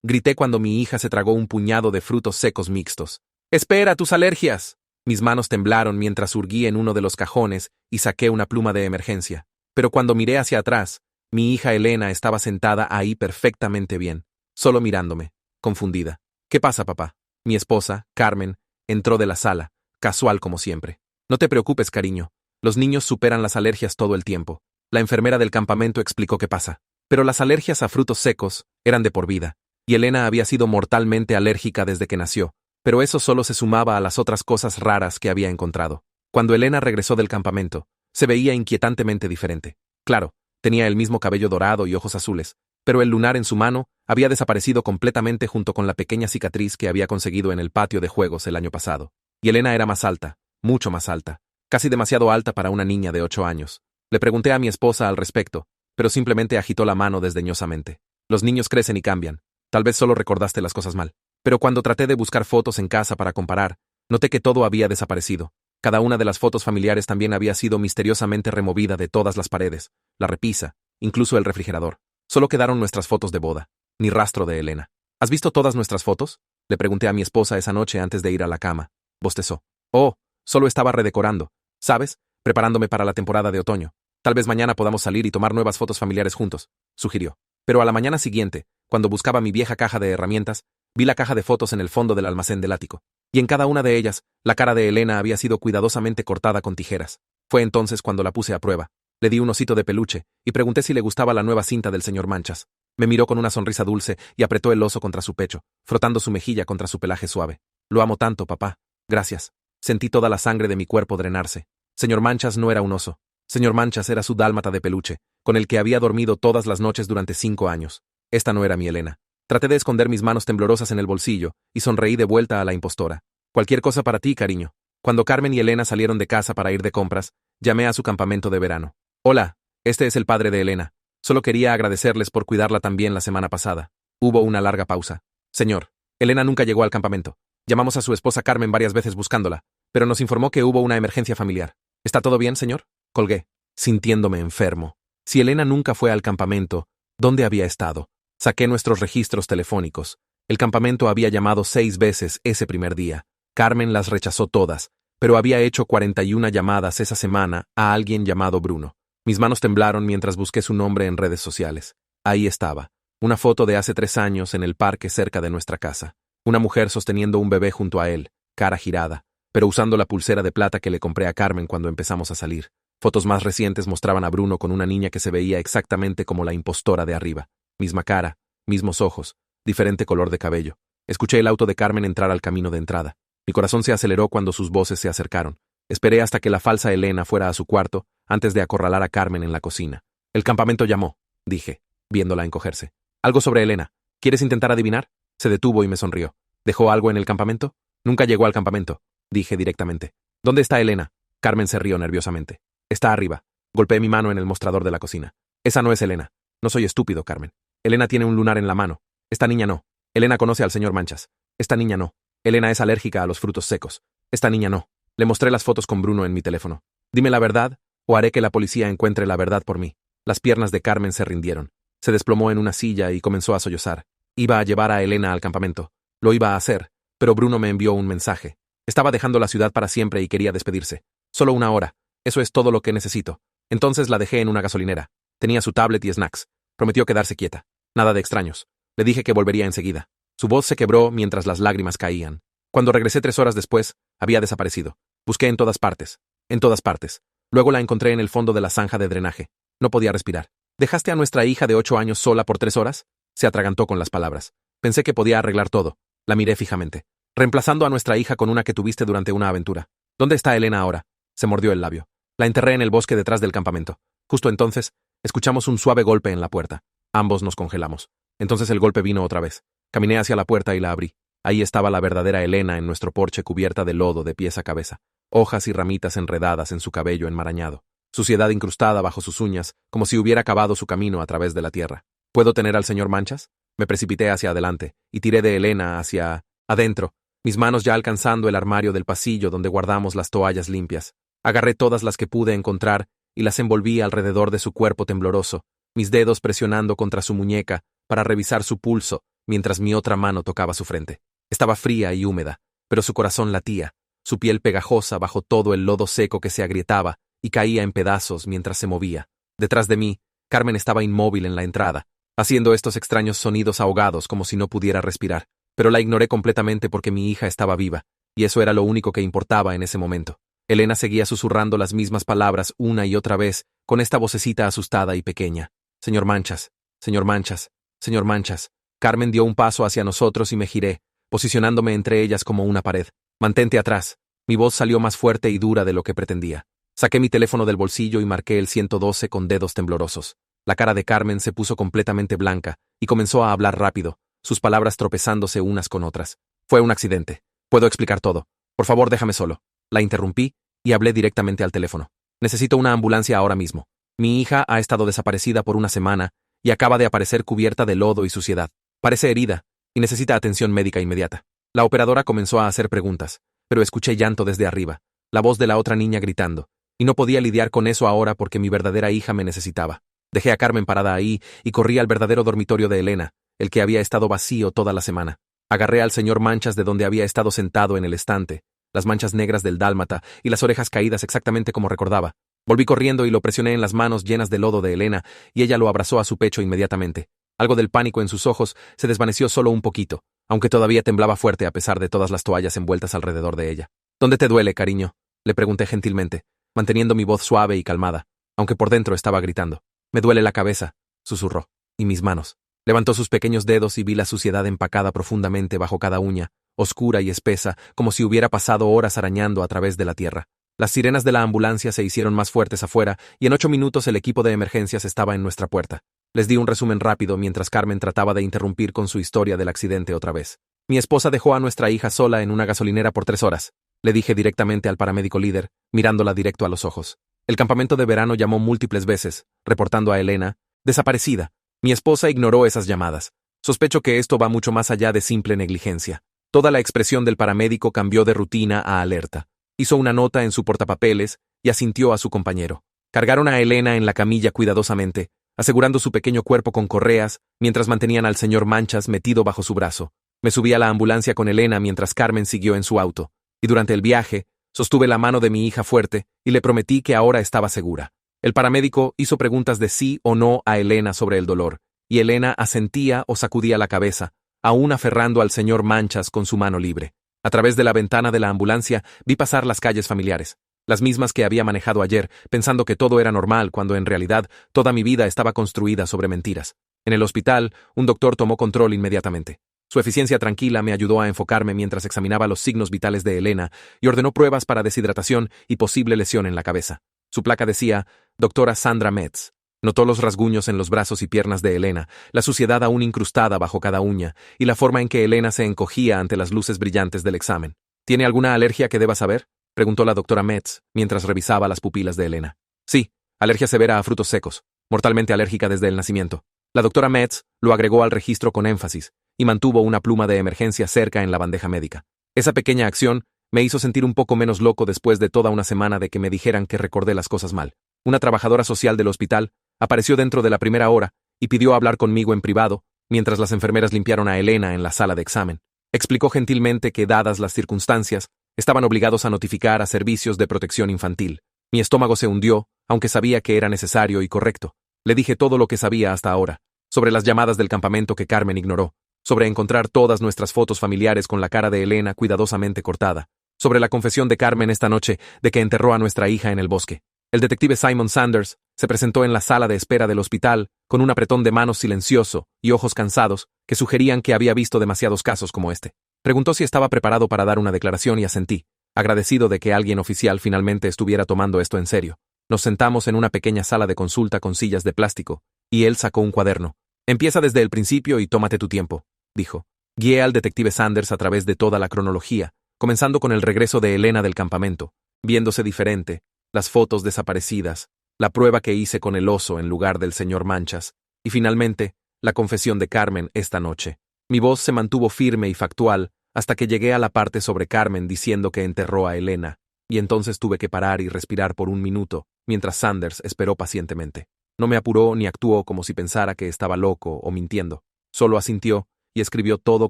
grité cuando mi hija se tragó un puñado de frutos secos mixtos. ¡Espera, tus alergias! Mis manos temblaron mientras hurgué en uno de los cajones y saqué una pluma de emergencia. Pero cuando miré hacia atrás, mi hija Elena estaba sentada ahí perfectamente bien, solo mirándome, confundida. ¿Qué pasa, papá? Mi esposa, Carmen, entró de la sala, casual como siempre. No te preocupes, cariño. Los niños superan las alergias todo el tiempo. La enfermera del campamento explicó qué pasa. Pero las alergias a frutos secos eran de por vida, y Elena había sido mortalmente alérgica desde que nació, pero eso solo se sumaba a las otras cosas raras que había encontrado. Cuando Elena regresó del campamento, se veía inquietantemente diferente. Claro, tenía el mismo cabello dorado y ojos azules, pero el lunar en su mano había desaparecido completamente junto con la pequeña cicatriz que había conseguido en el patio de juegos el año pasado. Y Elena era más alta, mucho más alta, casi demasiado alta para una niña de 8 años. Le pregunté a mi esposa al respecto, pero simplemente agitó la mano desdeñosamente. Los niños crecen y cambian. Tal vez solo recordaste las cosas mal. Pero cuando traté de buscar fotos en casa para comparar, noté que todo había desaparecido. Cada una de las fotos familiares también había sido misteriosamente removida de todas las paredes, la repisa, incluso el refrigerador. Solo quedaron nuestras fotos de boda. Ni rastro de Elena. ¿Has visto todas nuestras fotos? Le pregunté a mi esposa esa noche antes de ir a la cama. Bostezó. Oh, solo estaba redecorando. ¿Sabes? Preparándome para la temporada de otoño. Tal vez mañana podamos salir y tomar nuevas fotos familiares juntos, sugirió. Pero a la mañana siguiente, cuando buscaba mi vieja caja de herramientas, vi la caja de fotos en el fondo del almacén del ático. Y en cada una de ellas, la cara de Elena había sido cuidadosamente cortada con tijeras. Fue entonces cuando la puse a prueba. Le di un osito de peluche y pregunté si le gustaba la nueva cinta del señor Manchas. Me miró con una sonrisa dulce y apretó el oso contra su pecho, frotando su mejilla contra su pelaje suave. Lo amo tanto, papá. Gracias. Sentí toda la sangre de mi cuerpo drenarse. Señor Manchas no era un oso. Señor Manchas era su dálmata de peluche, con el que había dormido todas las noches durante 5 años. Esta no era mi Elena. Traté de esconder mis manos temblorosas en el bolsillo y sonreí de vuelta a la impostora. Cualquier cosa para ti, cariño. Cuando Carmen y Elena salieron de casa para ir de compras, llamé a su campamento de verano. Hola, este es el padre de Elena. Solo quería agradecerles por cuidarla también la semana pasada. Hubo una larga pausa. Señor, Elena nunca llegó al campamento. Llamamos a su esposa Carmen varias veces buscándola, pero nos informó que hubo una emergencia familiar. ¿Está todo bien, señor? Colgué, sintiéndome enfermo. Si Elena nunca fue al campamento, ¿dónde había estado? Saqué nuestros registros telefónicos. El campamento había llamado 6 veces ese primer día. Carmen las rechazó todas, pero había hecho 41 llamadas esa semana a alguien llamado Bruno. Mis manos temblaron mientras busqué su nombre en redes sociales. Ahí estaba, una foto de hace 3 años en el parque cerca de nuestra casa. Una mujer sosteniendo un bebé junto a él, cara girada, pero usando la pulsera de plata que le compré a Carmen cuando empezamos a salir. Fotos más recientes mostraban a Bruno con una niña que se veía exactamente como la impostora de arriba. Misma cara, mismos ojos, diferente color de cabello. Escuché el auto de Carmen entrar al camino de entrada. Mi corazón se aceleró cuando sus voces se acercaron. Esperé hasta que la falsa Elena fuera a su cuarto, antes de acorralar a Carmen en la cocina. El campamento llamó, dije, viéndola encogerse. Algo sobre Elena. ¿Quieres intentar adivinar? Se detuvo y me sonrió. ¿Dejó algo en el campamento? Nunca llegó al campamento, dije directamente. ¿Dónde está Elena? Carmen se rió nerviosamente. Está arriba. Golpeé mi mano en el mostrador de la cocina. Esa no es Elena. No soy estúpido, Carmen. Elena tiene un lunar en la mano. Esta niña no. Elena conoce al señor Manchas. Esta niña no. Elena es alérgica a los frutos secos. Esta niña no. Le mostré las fotos con Bruno en mi teléfono. Dime la verdad, o haré que la policía encuentre la verdad por mí. Las piernas de Carmen se rindieron. Se desplomó en una silla y comenzó a sollozar. Iba a llevar a Elena al campamento. Lo iba a hacer, pero Bruno me envió un mensaje. Estaba dejando la ciudad para siempre y quería despedirse. Solo 1 hora. Eso es todo lo que necesito. Entonces la dejé en una gasolinera. Tenía su tablet y snacks. Prometió quedarse quieta. Nada de extraños. Le dije que volvería enseguida. Su voz se quebró mientras las lágrimas caían. Cuando regresé 3 horas después, había desaparecido. Busqué en todas partes. En todas partes. Luego la encontré en el fondo de la zanja de drenaje. No podía respirar. ¿Dejaste a nuestra hija de 8 años sola por 3 horas? Se atragantó con las palabras. Pensé que podía arreglar todo. La miré fijamente. Reemplazando a nuestra hija con una que tuviste durante una aventura. ¿Dónde está Elena ahora? Se mordió el labio. La enterré en el bosque detrás del campamento. Justo entonces, escuchamos un suave golpe en la puerta. Ambos nos congelamos. Entonces el golpe vino otra vez. Caminé hacia la puerta y la abrí. Ahí estaba la verdadera Elena en nuestro porche cubierta de lodo de pies a cabeza. Hojas y ramitas enredadas en su cabello enmarañado. Suciedad incrustada bajo sus uñas, como si hubiera cavado su camino a través de la tierra. ¿Puedo tener al señor Manchas? Me precipité hacia adelante y tiré de Elena hacia adentro, mis manos ya alcanzando el armario del pasillo donde guardamos las toallas limpias. Agarré todas las que pude encontrar y las envolví alrededor de su cuerpo tembloroso, mis dedos presionando contra su muñeca para revisar su pulso, mientras mi otra mano tocaba su frente. Estaba fría y húmeda, pero su corazón latía, su piel pegajosa bajo todo el lodo seco que se agrietaba y caía en pedazos mientras se movía. Detrás de mí, Carmen estaba inmóvil en la entrada, haciendo estos extraños sonidos ahogados como si no pudiera respirar, pero la ignoré completamente porque mi hija estaba viva, y eso era lo único que importaba en ese momento. Elena seguía susurrando las mismas palabras una y otra vez, con esta vocecita asustada y pequeña. Señor Manchas, señor Manchas, señor Manchas. Carmen dio un paso hacia nosotros y me giré, posicionándome entre ellas como una pared. Mantente atrás. Mi voz salió más fuerte y dura de lo que pretendía. Saqué mi teléfono del bolsillo y marqué el 112 con dedos temblorosos. La cara de Carmen se puso completamente blanca y comenzó a hablar rápido, sus palabras tropezándose unas con otras. Fue un accidente. Puedo explicar todo. Por favor, déjame solo. La interrumpí y hablé directamente al teléfono. Necesito una ambulancia ahora mismo. Mi hija ha estado desaparecida por una semana y acaba de aparecer cubierta de lodo y suciedad. Parece herida y necesita atención médica inmediata. La operadora comenzó a hacer preguntas, pero escuché llanto desde arriba, la voz de la otra niña gritando, y no podía lidiar con eso ahora porque mi verdadera hija me necesitaba. Dejé a Carmen parada ahí y corrí al verdadero dormitorio de Elena, el que había estado vacío toda la semana. Agarré al señor Manchas de donde había estado sentado en el estante, las manchas negras del dálmata y las orejas caídas exactamente como recordaba. Volví corriendo y lo presioné en las manos llenas de lodo de Elena, y ella lo abrazó a su pecho inmediatamente. Algo del pánico en sus ojos se desvaneció solo un poquito, aunque todavía temblaba fuerte a pesar de todas las toallas envueltas alrededor de ella. ¿Dónde te duele, cariño?, le pregunté gentilmente, manteniendo mi voz suave y calmada, aunque por dentro estaba gritando. Me duele la cabeza, susurró, y mis manos. Levantó sus pequeños dedos y vi la suciedad empacada profundamente bajo cada uña, oscura y espesa, como si hubiera pasado horas arañando a través de la tierra. Las sirenas de la ambulancia se hicieron más fuertes afuera, y en 8 minutos el equipo de emergencias estaba en nuestra puerta. Les di un resumen rápido mientras Carmen trataba de interrumpir con su historia del accidente otra vez. Mi esposa dejó a nuestra hija sola en una gasolinera por 3 horas, le dije directamente al paramédico líder, mirándola directo a los ojos. El campamento de verano llamó múltiples veces, reportando a Elena, desaparecida. Mi esposa ignoró esas llamadas. Sospecho que esto va mucho más allá de simple negligencia. Toda la expresión del paramédico cambió de rutina a alerta. Hizo una nota en su portapapeles y asintió a su compañero. Cargaron a Elena en la camilla cuidadosamente, asegurando su pequeño cuerpo con correas, mientras mantenían al señor Manchas metido bajo su brazo. Me subí a la ambulancia con Elena mientras Carmen siguió en su auto, y durante el viaje, sostuve la mano de mi hija fuerte y le prometí que ahora estaba segura. El paramédico hizo preguntas de sí o no a Elena sobre el dolor, y Elena asentía o sacudía la cabeza, aún aferrando al señor Manchas con su mano libre. A través de la ventana de la ambulancia vi pasar las calles familiares, las mismas que había manejado ayer, pensando que todo era normal cuando en realidad toda mi vida estaba construida sobre mentiras. En el hospital, un doctor tomó control inmediatamente. Su eficiencia tranquila me ayudó a enfocarme mientras examinaba los signos vitales de Elena y ordenó pruebas para deshidratación y posible lesión en la cabeza. Su placa decía, Doctora Sandra Metz. Notó los rasguños en los brazos y piernas de Elena, la suciedad aún incrustada bajo cada uña, y la forma en que Elena se encogía ante las luces brillantes del examen. ¿Tiene alguna alergia que deba saber?, preguntó la doctora Metz, mientras revisaba las pupilas de Elena. Sí, alergia severa a frutos secos, mortalmente alérgica desde el nacimiento. La doctora Metz lo agregó al registro con énfasis, y mantuvo una pluma de emergencia cerca en la bandeja médica. Esa pequeña acción me hizo sentir un poco menos loco después de toda una semana de que me dijeran que recordé las cosas mal. Una trabajadora social del hospital apareció dentro de la primera hora y pidió hablar conmigo en privado, mientras las enfermeras limpiaron a Elena en la sala de examen. Explicó gentilmente que, dadas las circunstancias, estaban obligados a notificar a servicios de protección infantil. Mi estómago se hundió, aunque sabía que era necesario y correcto. Le dije todo lo que sabía hasta ahora, sobre las llamadas del campamento que Carmen ignoró, sobre encontrar todas nuestras fotos familiares con la cara de Elena cuidadosamente cortada, sobre la confesión de Carmen esta noche de que enterró a nuestra hija en el bosque. El detective Simon Sanders se presentó en la sala de espera del hospital con un apretón de manos silencioso y ojos cansados que sugerían que había visto demasiados casos como este. Preguntó si estaba preparado para dar una declaración y asentí, agradecido de que alguien oficial finalmente estuviera tomando esto en serio. Nos sentamos en una pequeña sala de consulta con sillas de plástico, y él sacó un cuaderno. Empieza desde el principio y tómate tu tiempo, dijo. Guié al detective Sanders a través de toda la cronología, comenzando con el regreso de Elena del campamento, viéndose diferente, las fotos desaparecidas, la prueba que hice con el oso en lugar del señor Manchas, y finalmente, la confesión de Carmen esta noche. Mi voz se mantuvo firme y factual hasta que llegué a la parte sobre Carmen diciendo que enterró a Elena, y entonces tuve que parar y respirar por un minuto, mientras Sanders esperó pacientemente. No me apuró ni actuó como si pensara que estaba loco o mintiendo. Solo asintió y escribió todo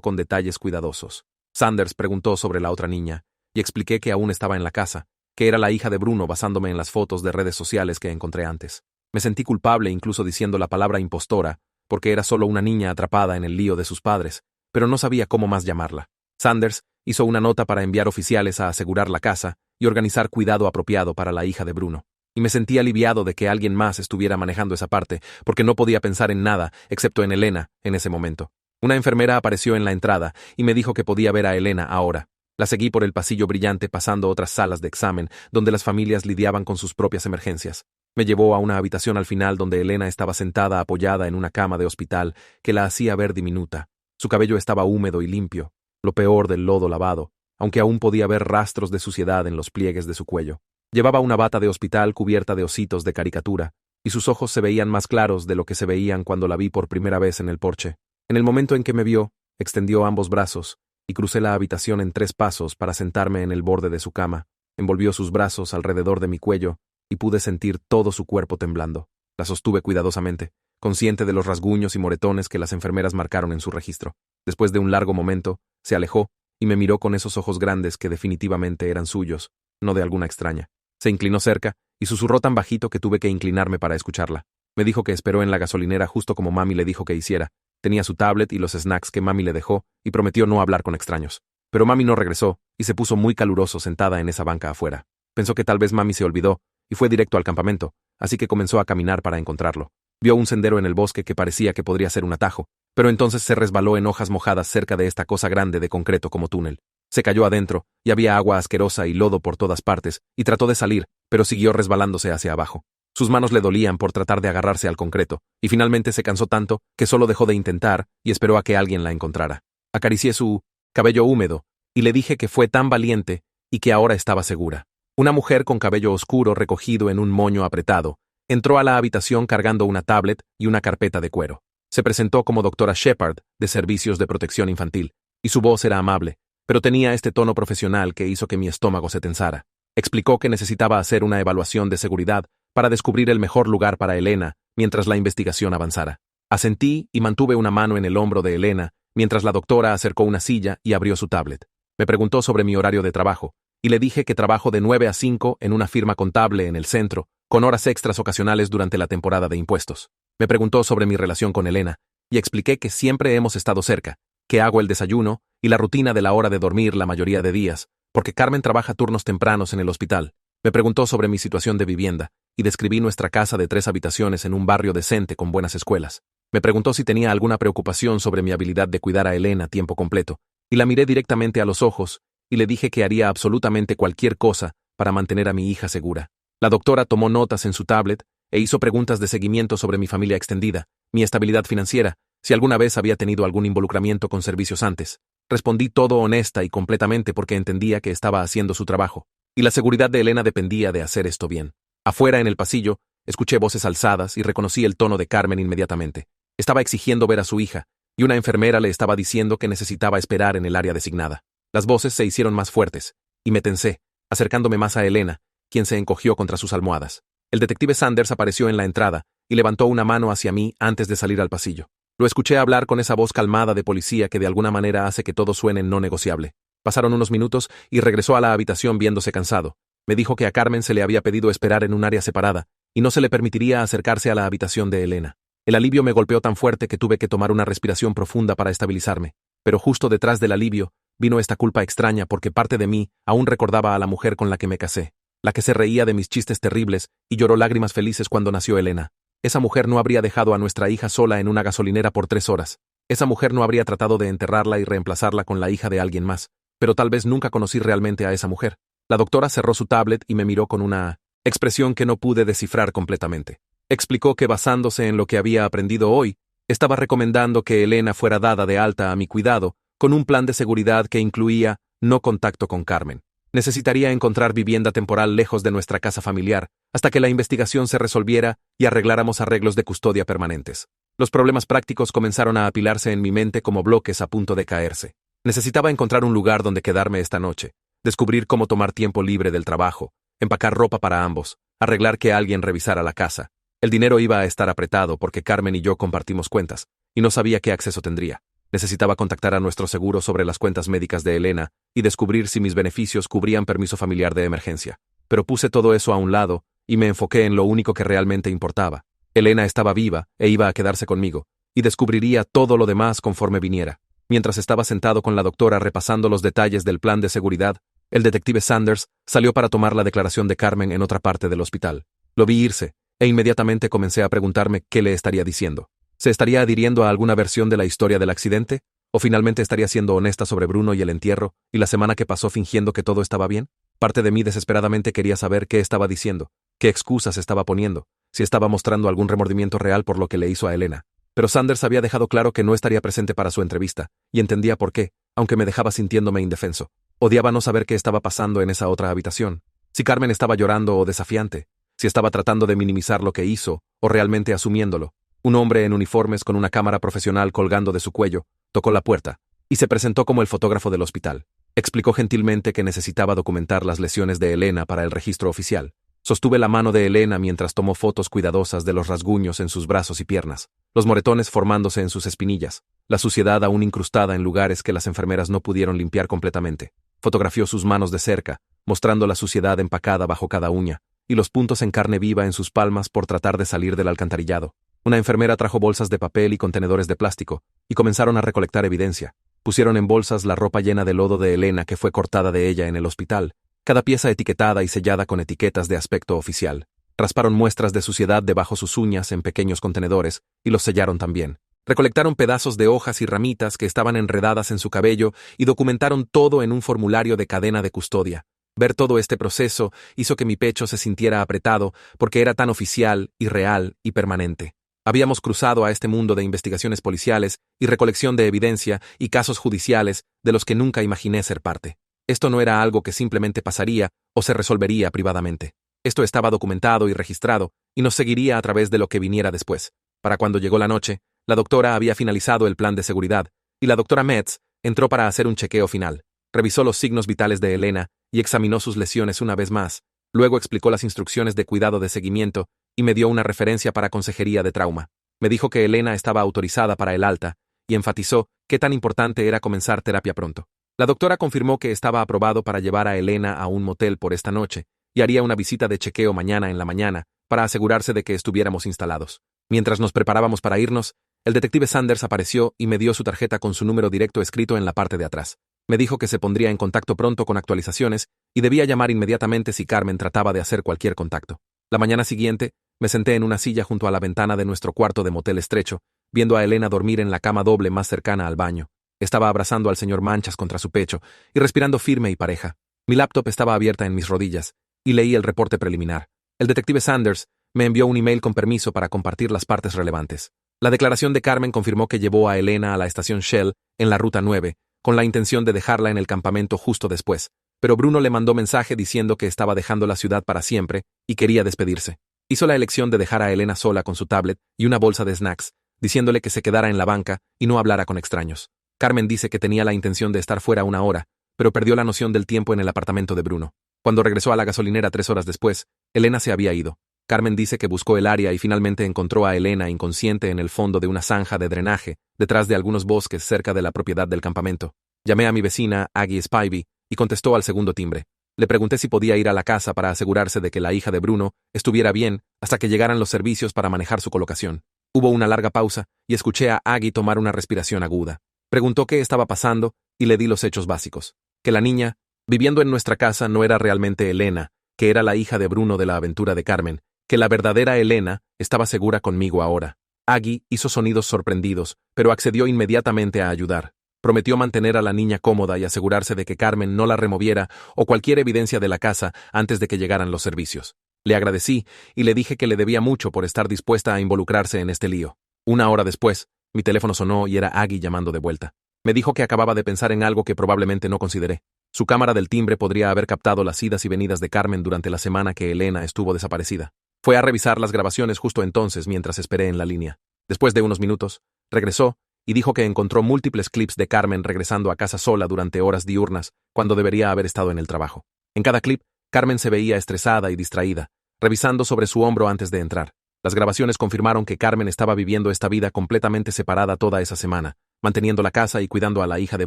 con detalles cuidadosos. Sanders preguntó sobre la otra niña, y expliqué que aún estaba en la casa, que era la hija de Bruno basándome en las fotos de redes sociales que encontré antes. Me sentí culpable incluso diciendo la palabra impostora, porque era solo una niña atrapada en el lío de sus padres, pero no sabía cómo más llamarla. Sanders hizo una nota para enviar oficiales a asegurar la casa y organizar cuidado apropiado para la hija de Bruno. Y me sentí aliviado de que alguien más estuviera manejando esa parte, porque no podía pensar en nada, excepto en Elena, en ese momento. Una enfermera apareció en la entrada y me dijo que podía ver a Elena ahora. La seguí por el pasillo brillante pasando otras salas de examen, donde las familias lidiaban con sus propias emergencias. Me llevó a una habitación al final donde Elena estaba sentada apoyada en una cama de hospital que la hacía ver diminuta. Su cabello estaba húmedo y limpio, lo peor del lodo lavado, aunque aún podía ver rastros de suciedad en los pliegues de su cuello. Llevaba una bata de hospital cubierta de ositos de caricatura, y sus ojos se veían más claros de lo que se veían cuando la vi por primera vez en el porche. En el momento en que me vio, extendió ambos brazos, y crucé la habitación en 3 pasos para sentarme en el borde de su cama. Envolvió sus brazos alrededor de mi cuello, y pude sentir todo su cuerpo temblando. La sostuve cuidadosamente, consciente de los rasguños y moretones que las enfermeras marcaron en su registro. Después de un largo momento, se alejó, y me miró con esos ojos grandes que definitivamente eran suyos, no de alguna extraña. Se inclinó cerca, y susurró tan bajito que tuve que inclinarme para escucharla. Me dijo que esperó en la gasolinera justo como mami le dijo que hiciera. Tenía su tablet y los snacks que mami le dejó, y prometió no hablar con extraños. Pero mami no regresó, y se puso muy caluroso sentada en esa banca afuera. Pensó que tal vez mami se olvidó, y fue directo al campamento, así que comenzó a caminar para encontrarlo. Vio un sendero en el bosque que parecía que podría ser un atajo, pero entonces se resbaló en hojas mojadas cerca de esta cosa grande de concreto como túnel. Se cayó adentro, y había agua asquerosa y lodo por todas partes, y trató de salir, pero siguió resbalándose hacia abajo. Sus manos le dolían por tratar de agarrarse al concreto, y finalmente se cansó tanto que solo dejó de intentar y esperó a que alguien la encontrara. Acaricié su cabello húmedo, y le dije que fue tan valiente y que ahora estaba segura. Una mujer con cabello oscuro recogido en un moño apretado entró a la habitación cargando una tablet y una carpeta de cuero. Se presentó como doctora Shepard, de Servicios de Protección Infantil, y su voz era amable, pero tenía este tono profesional que hizo que mi estómago se tensara. Explicó que necesitaba hacer una evaluación de seguridad para descubrir el mejor lugar para Elena mientras la investigación avanzara. Asentí y mantuve una mano en el hombro de Elena mientras la doctora acercó una silla y abrió su tablet. Me preguntó sobre mi horario de trabajo, y le dije que trabajo de 9 a 5 en una firma contable en el centro, con horas extras ocasionales durante la temporada de impuestos. Me preguntó sobre mi relación con Elena, y expliqué que siempre hemos estado cerca, que hago el desayuno y la rutina de la hora de dormir la mayoría de días, porque Carmen trabaja turnos tempranos en el hospital. Me preguntó sobre mi situación de vivienda, y describí nuestra casa de 3 habitaciones en un barrio decente con buenas escuelas. Me preguntó si tenía alguna preocupación sobre mi habilidad de cuidar a Elena a tiempo completo, y la miré directamente a los ojos, y le dije que haría absolutamente cualquier cosa para mantener a mi hija segura. La doctora tomó notas en su tablet e hizo preguntas de seguimiento sobre mi familia extendida, mi estabilidad financiera, si alguna vez había tenido algún involucramiento con servicios antes. Respondí todo honesta y completamente porque entendía que estaba haciendo su trabajo, y la seguridad de Elena dependía de hacer esto bien. Afuera, en el pasillo, escuché voces alzadas y reconocí el tono de Carmen inmediatamente. Estaba exigiendo ver a su hija, y una enfermera le estaba diciendo que necesitaba esperar en el área designada. Las voces se hicieron más fuertes, y me tensé, acercándome más a Elena, quien se encogió contra sus almohadas. El detective Sanders apareció en la entrada y levantó una mano hacia mí antes de salir al pasillo. Lo escuché hablar con esa voz calmada de policía que de alguna manera hace que todo suene no negociable. Pasaron unos minutos y regresó a la habitación viéndose cansado. Me dijo que a Carmen se le había pedido esperar en un área separada y no se le permitiría acercarse a la habitación de Elena. El alivio me golpeó tan fuerte que tuve que tomar una respiración profunda para estabilizarme, pero justo detrás del alivio vino esta culpa extraña porque parte de mí aún recordaba a la mujer con la que me casé, la que se reía de mis chistes terribles y lloró lágrimas felices cuando nació Elena. Esa mujer no habría dejado a nuestra hija sola en una gasolinera por 3 horas. Esa mujer no habría tratado de enterrarla y reemplazarla con la hija de alguien más, pero tal vez nunca conocí realmente a esa mujer. La doctora cerró su tablet y me miró con una expresión que no pude descifrar completamente. Explicó que basándose en lo que había aprendido hoy, estaba recomendando que Elena fuera dada de alta a mi cuidado, con un plan de seguridad que incluía no contacto con Carmen. Necesitaría encontrar vivienda temporal lejos de nuestra casa familiar, hasta que la investigación se resolviera y arregláramos arreglos de custodia permanentes. Los problemas prácticos comenzaron a apilarse en mi mente como bloques a punto de caerse. Necesitaba encontrar un lugar donde quedarme esta noche, descubrir cómo tomar tiempo libre del trabajo, empacar ropa para ambos, arreglar que alguien revisara la casa. El dinero iba a estar apretado porque Carmen y yo compartimos cuentas, y no sabía qué acceso tendría. Necesitaba contactar a nuestro seguro sobre las cuentas médicas de Elena y descubrir si mis beneficios cubrían permiso familiar de emergencia. Pero puse todo eso a un lado y me enfoqué en lo único que realmente importaba. Elena estaba viva e iba a quedarse conmigo, y descubriría todo lo demás conforme viniera. Mientras estaba sentado con la doctora repasando los detalles del plan de seguridad, el detective Sanders salió para tomar la declaración de Carmen en otra parte del hospital. Lo vi irse, e inmediatamente comencé a preguntarme qué le estaría diciendo. ¿Se estaría adhiriendo a alguna versión de la historia del accidente? ¿O finalmente estaría siendo honesta sobre Bruno y el entierro, y la semana que pasó fingiendo que todo estaba bien? Parte de mí desesperadamente quería saber qué estaba diciendo, qué excusas estaba poniendo, si estaba mostrando algún remordimiento real por lo que le hizo a Elena. Pero Sanders había dejado claro que no estaría presente para su entrevista, y entendía por qué, aunque me dejaba sintiéndome indefenso. Odiaba no saber qué estaba pasando en esa otra habitación. Si Carmen estaba llorando o desafiante, si estaba tratando de minimizar lo que hizo, o realmente asumiéndolo. Un hombre en uniformes con una cámara profesional colgando de su cuello, tocó la puerta, y se presentó como el fotógrafo del hospital. Explicó gentilmente que necesitaba documentar las lesiones de Elena para el registro oficial. Sostuve la mano de Elena mientras tomó fotos cuidadosas de los rasguños en sus brazos y piernas, los moretones formándose en sus espinillas, la suciedad aún incrustada en lugares que las enfermeras no pudieron limpiar completamente. Fotografió sus manos de cerca, mostrando la suciedad empacada bajo cada uña, y los puntos en carne viva en sus palmas por tratar de salir del alcantarillado. Una enfermera trajo bolsas de papel y contenedores de plástico, y comenzaron a recolectar evidencia. Pusieron en bolsas la ropa llena de lodo de Elena que fue cortada de ella en el hospital, cada pieza etiquetada y sellada con etiquetas de aspecto oficial. Rasparon muestras de suciedad debajo sus uñas en pequeños contenedores, y los sellaron también. Recolectaron pedazos de hojas y ramitas que estaban enredadas en su cabello y documentaron todo en un formulario de cadena de custodia. Ver todo este proceso hizo que mi pecho se sintiera apretado porque era tan oficial y real y permanente. Habíamos cruzado a este mundo de investigaciones policiales y recolección de evidencia y casos judiciales de los que nunca imaginé ser parte. Esto no era algo que simplemente pasaría o se resolvería privadamente. Esto estaba documentado y registrado y nos seguiría a través de lo que viniera después. Para cuando llegó la noche, la doctora había finalizado el plan de seguridad y la doctora Metz entró para hacer un chequeo final. Revisó los signos vitales de Elena y examinó sus lesiones una vez más. Luego explicó las instrucciones de cuidado de seguimiento y me dio una referencia para consejería de trauma. Me dijo que Elena estaba autorizada para el alta y enfatizó qué tan importante era comenzar terapia pronto. La doctora confirmó que estaba aprobado para llevar a Elena a un motel por esta noche y haría una visita de chequeo mañana en la mañana para asegurarse de que estuviéramos instalados. Mientras nos preparábamos para irnos, el detective Sanders apareció y me dio su tarjeta con su número directo escrito en la parte de atrás. Me dijo que se pondría en contacto pronto con actualizaciones y debía llamar inmediatamente si Carmen trataba de hacer cualquier contacto. La mañana siguiente, me senté en una silla junto a la ventana de nuestro cuarto de motel estrecho, viendo a Elena dormir en la cama doble más cercana al baño. Estaba abrazando al señor Manchas contra su pecho y respirando firme y pareja. Mi laptop estaba abierta en mis rodillas y leí el reporte preliminar. El detective Sanders me envió un email con permiso para compartir las partes relevantes. La declaración de Carmen confirmó que llevó a Elena a la estación Shell en la Ruta 9, con la intención de dejarla en el campamento justo después, pero Bruno le mandó mensaje diciendo que estaba dejando la ciudad para siempre y quería despedirse. Hizo la elección de dejar a Elena sola con su tablet y una bolsa de snacks, diciéndole que se quedara en la banca y no hablara con extraños. Carmen dice que tenía la intención de estar fuera una hora, pero perdió la noción del tiempo en el apartamento de Bruno. Cuando regresó a la gasolinera 3 horas después, Elena se había ido. Carmen dice que buscó el área y finalmente encontró a Elena inconsciente en el fondo de una zanja de drenaje, detrás de algunos bosques cerca de la propiedad del campamento. Llamé a mi vecina, Aggie Spivey, y contestó al segundo timbre. Le pregunté si podía ir a la casa para asegurarse de que la hija de Bruno estuviera bien hasta que llegaran los servicios para manejar su colocación. Hubo una larga pausa y escuché a Aggie tomar una respiración aguda. Preguntó qué estaba pasando y le di los hechos básicos. Que la niña, viviendo en nuestra casa, no era realmente Elena, que era la hija de Bruno de la aventura de Carmen, que la verdadera Elena estaba segura conmigo ahora. Aggie hizo sonidos sorprendidos, pero accedió inmediatamente a ayudar. Prometió mantener a la niña cómoda y asegurarse de que Carmen no la removiera o cualquier evidencia de la casa antes de que llegaran los servicios. Le agradecí y le dije que le debía mucho por estar dispuesta a involucrarse en este lío. Una hora después, mi teléfono sonó y era Aggie llamando de vuelta. Me dijo que acababa de pensar en algo que probablemente no consideré. Su cámara del timbre podría haber captado las idas y venidas de Carmen durante la semana que Elena estuvo desaparecida. Fue a revisar las grabaciones justo entonces mientras esperé en la línea. Después de unos minutos, regresó y dijo que encontró múltiples clips de Carmen regresando a casa sola durante horas diurnas, cuando debería haber estado en el trabajo. En cada clip, Carmen se veía estresada y distraída, revisando sobre su hombro antes de entrar. Las grabaciones confirmaron que Carmen estaba viviendo esta vida completamente separada toda esa semana, manteniendo la casa y cuidando a la hija de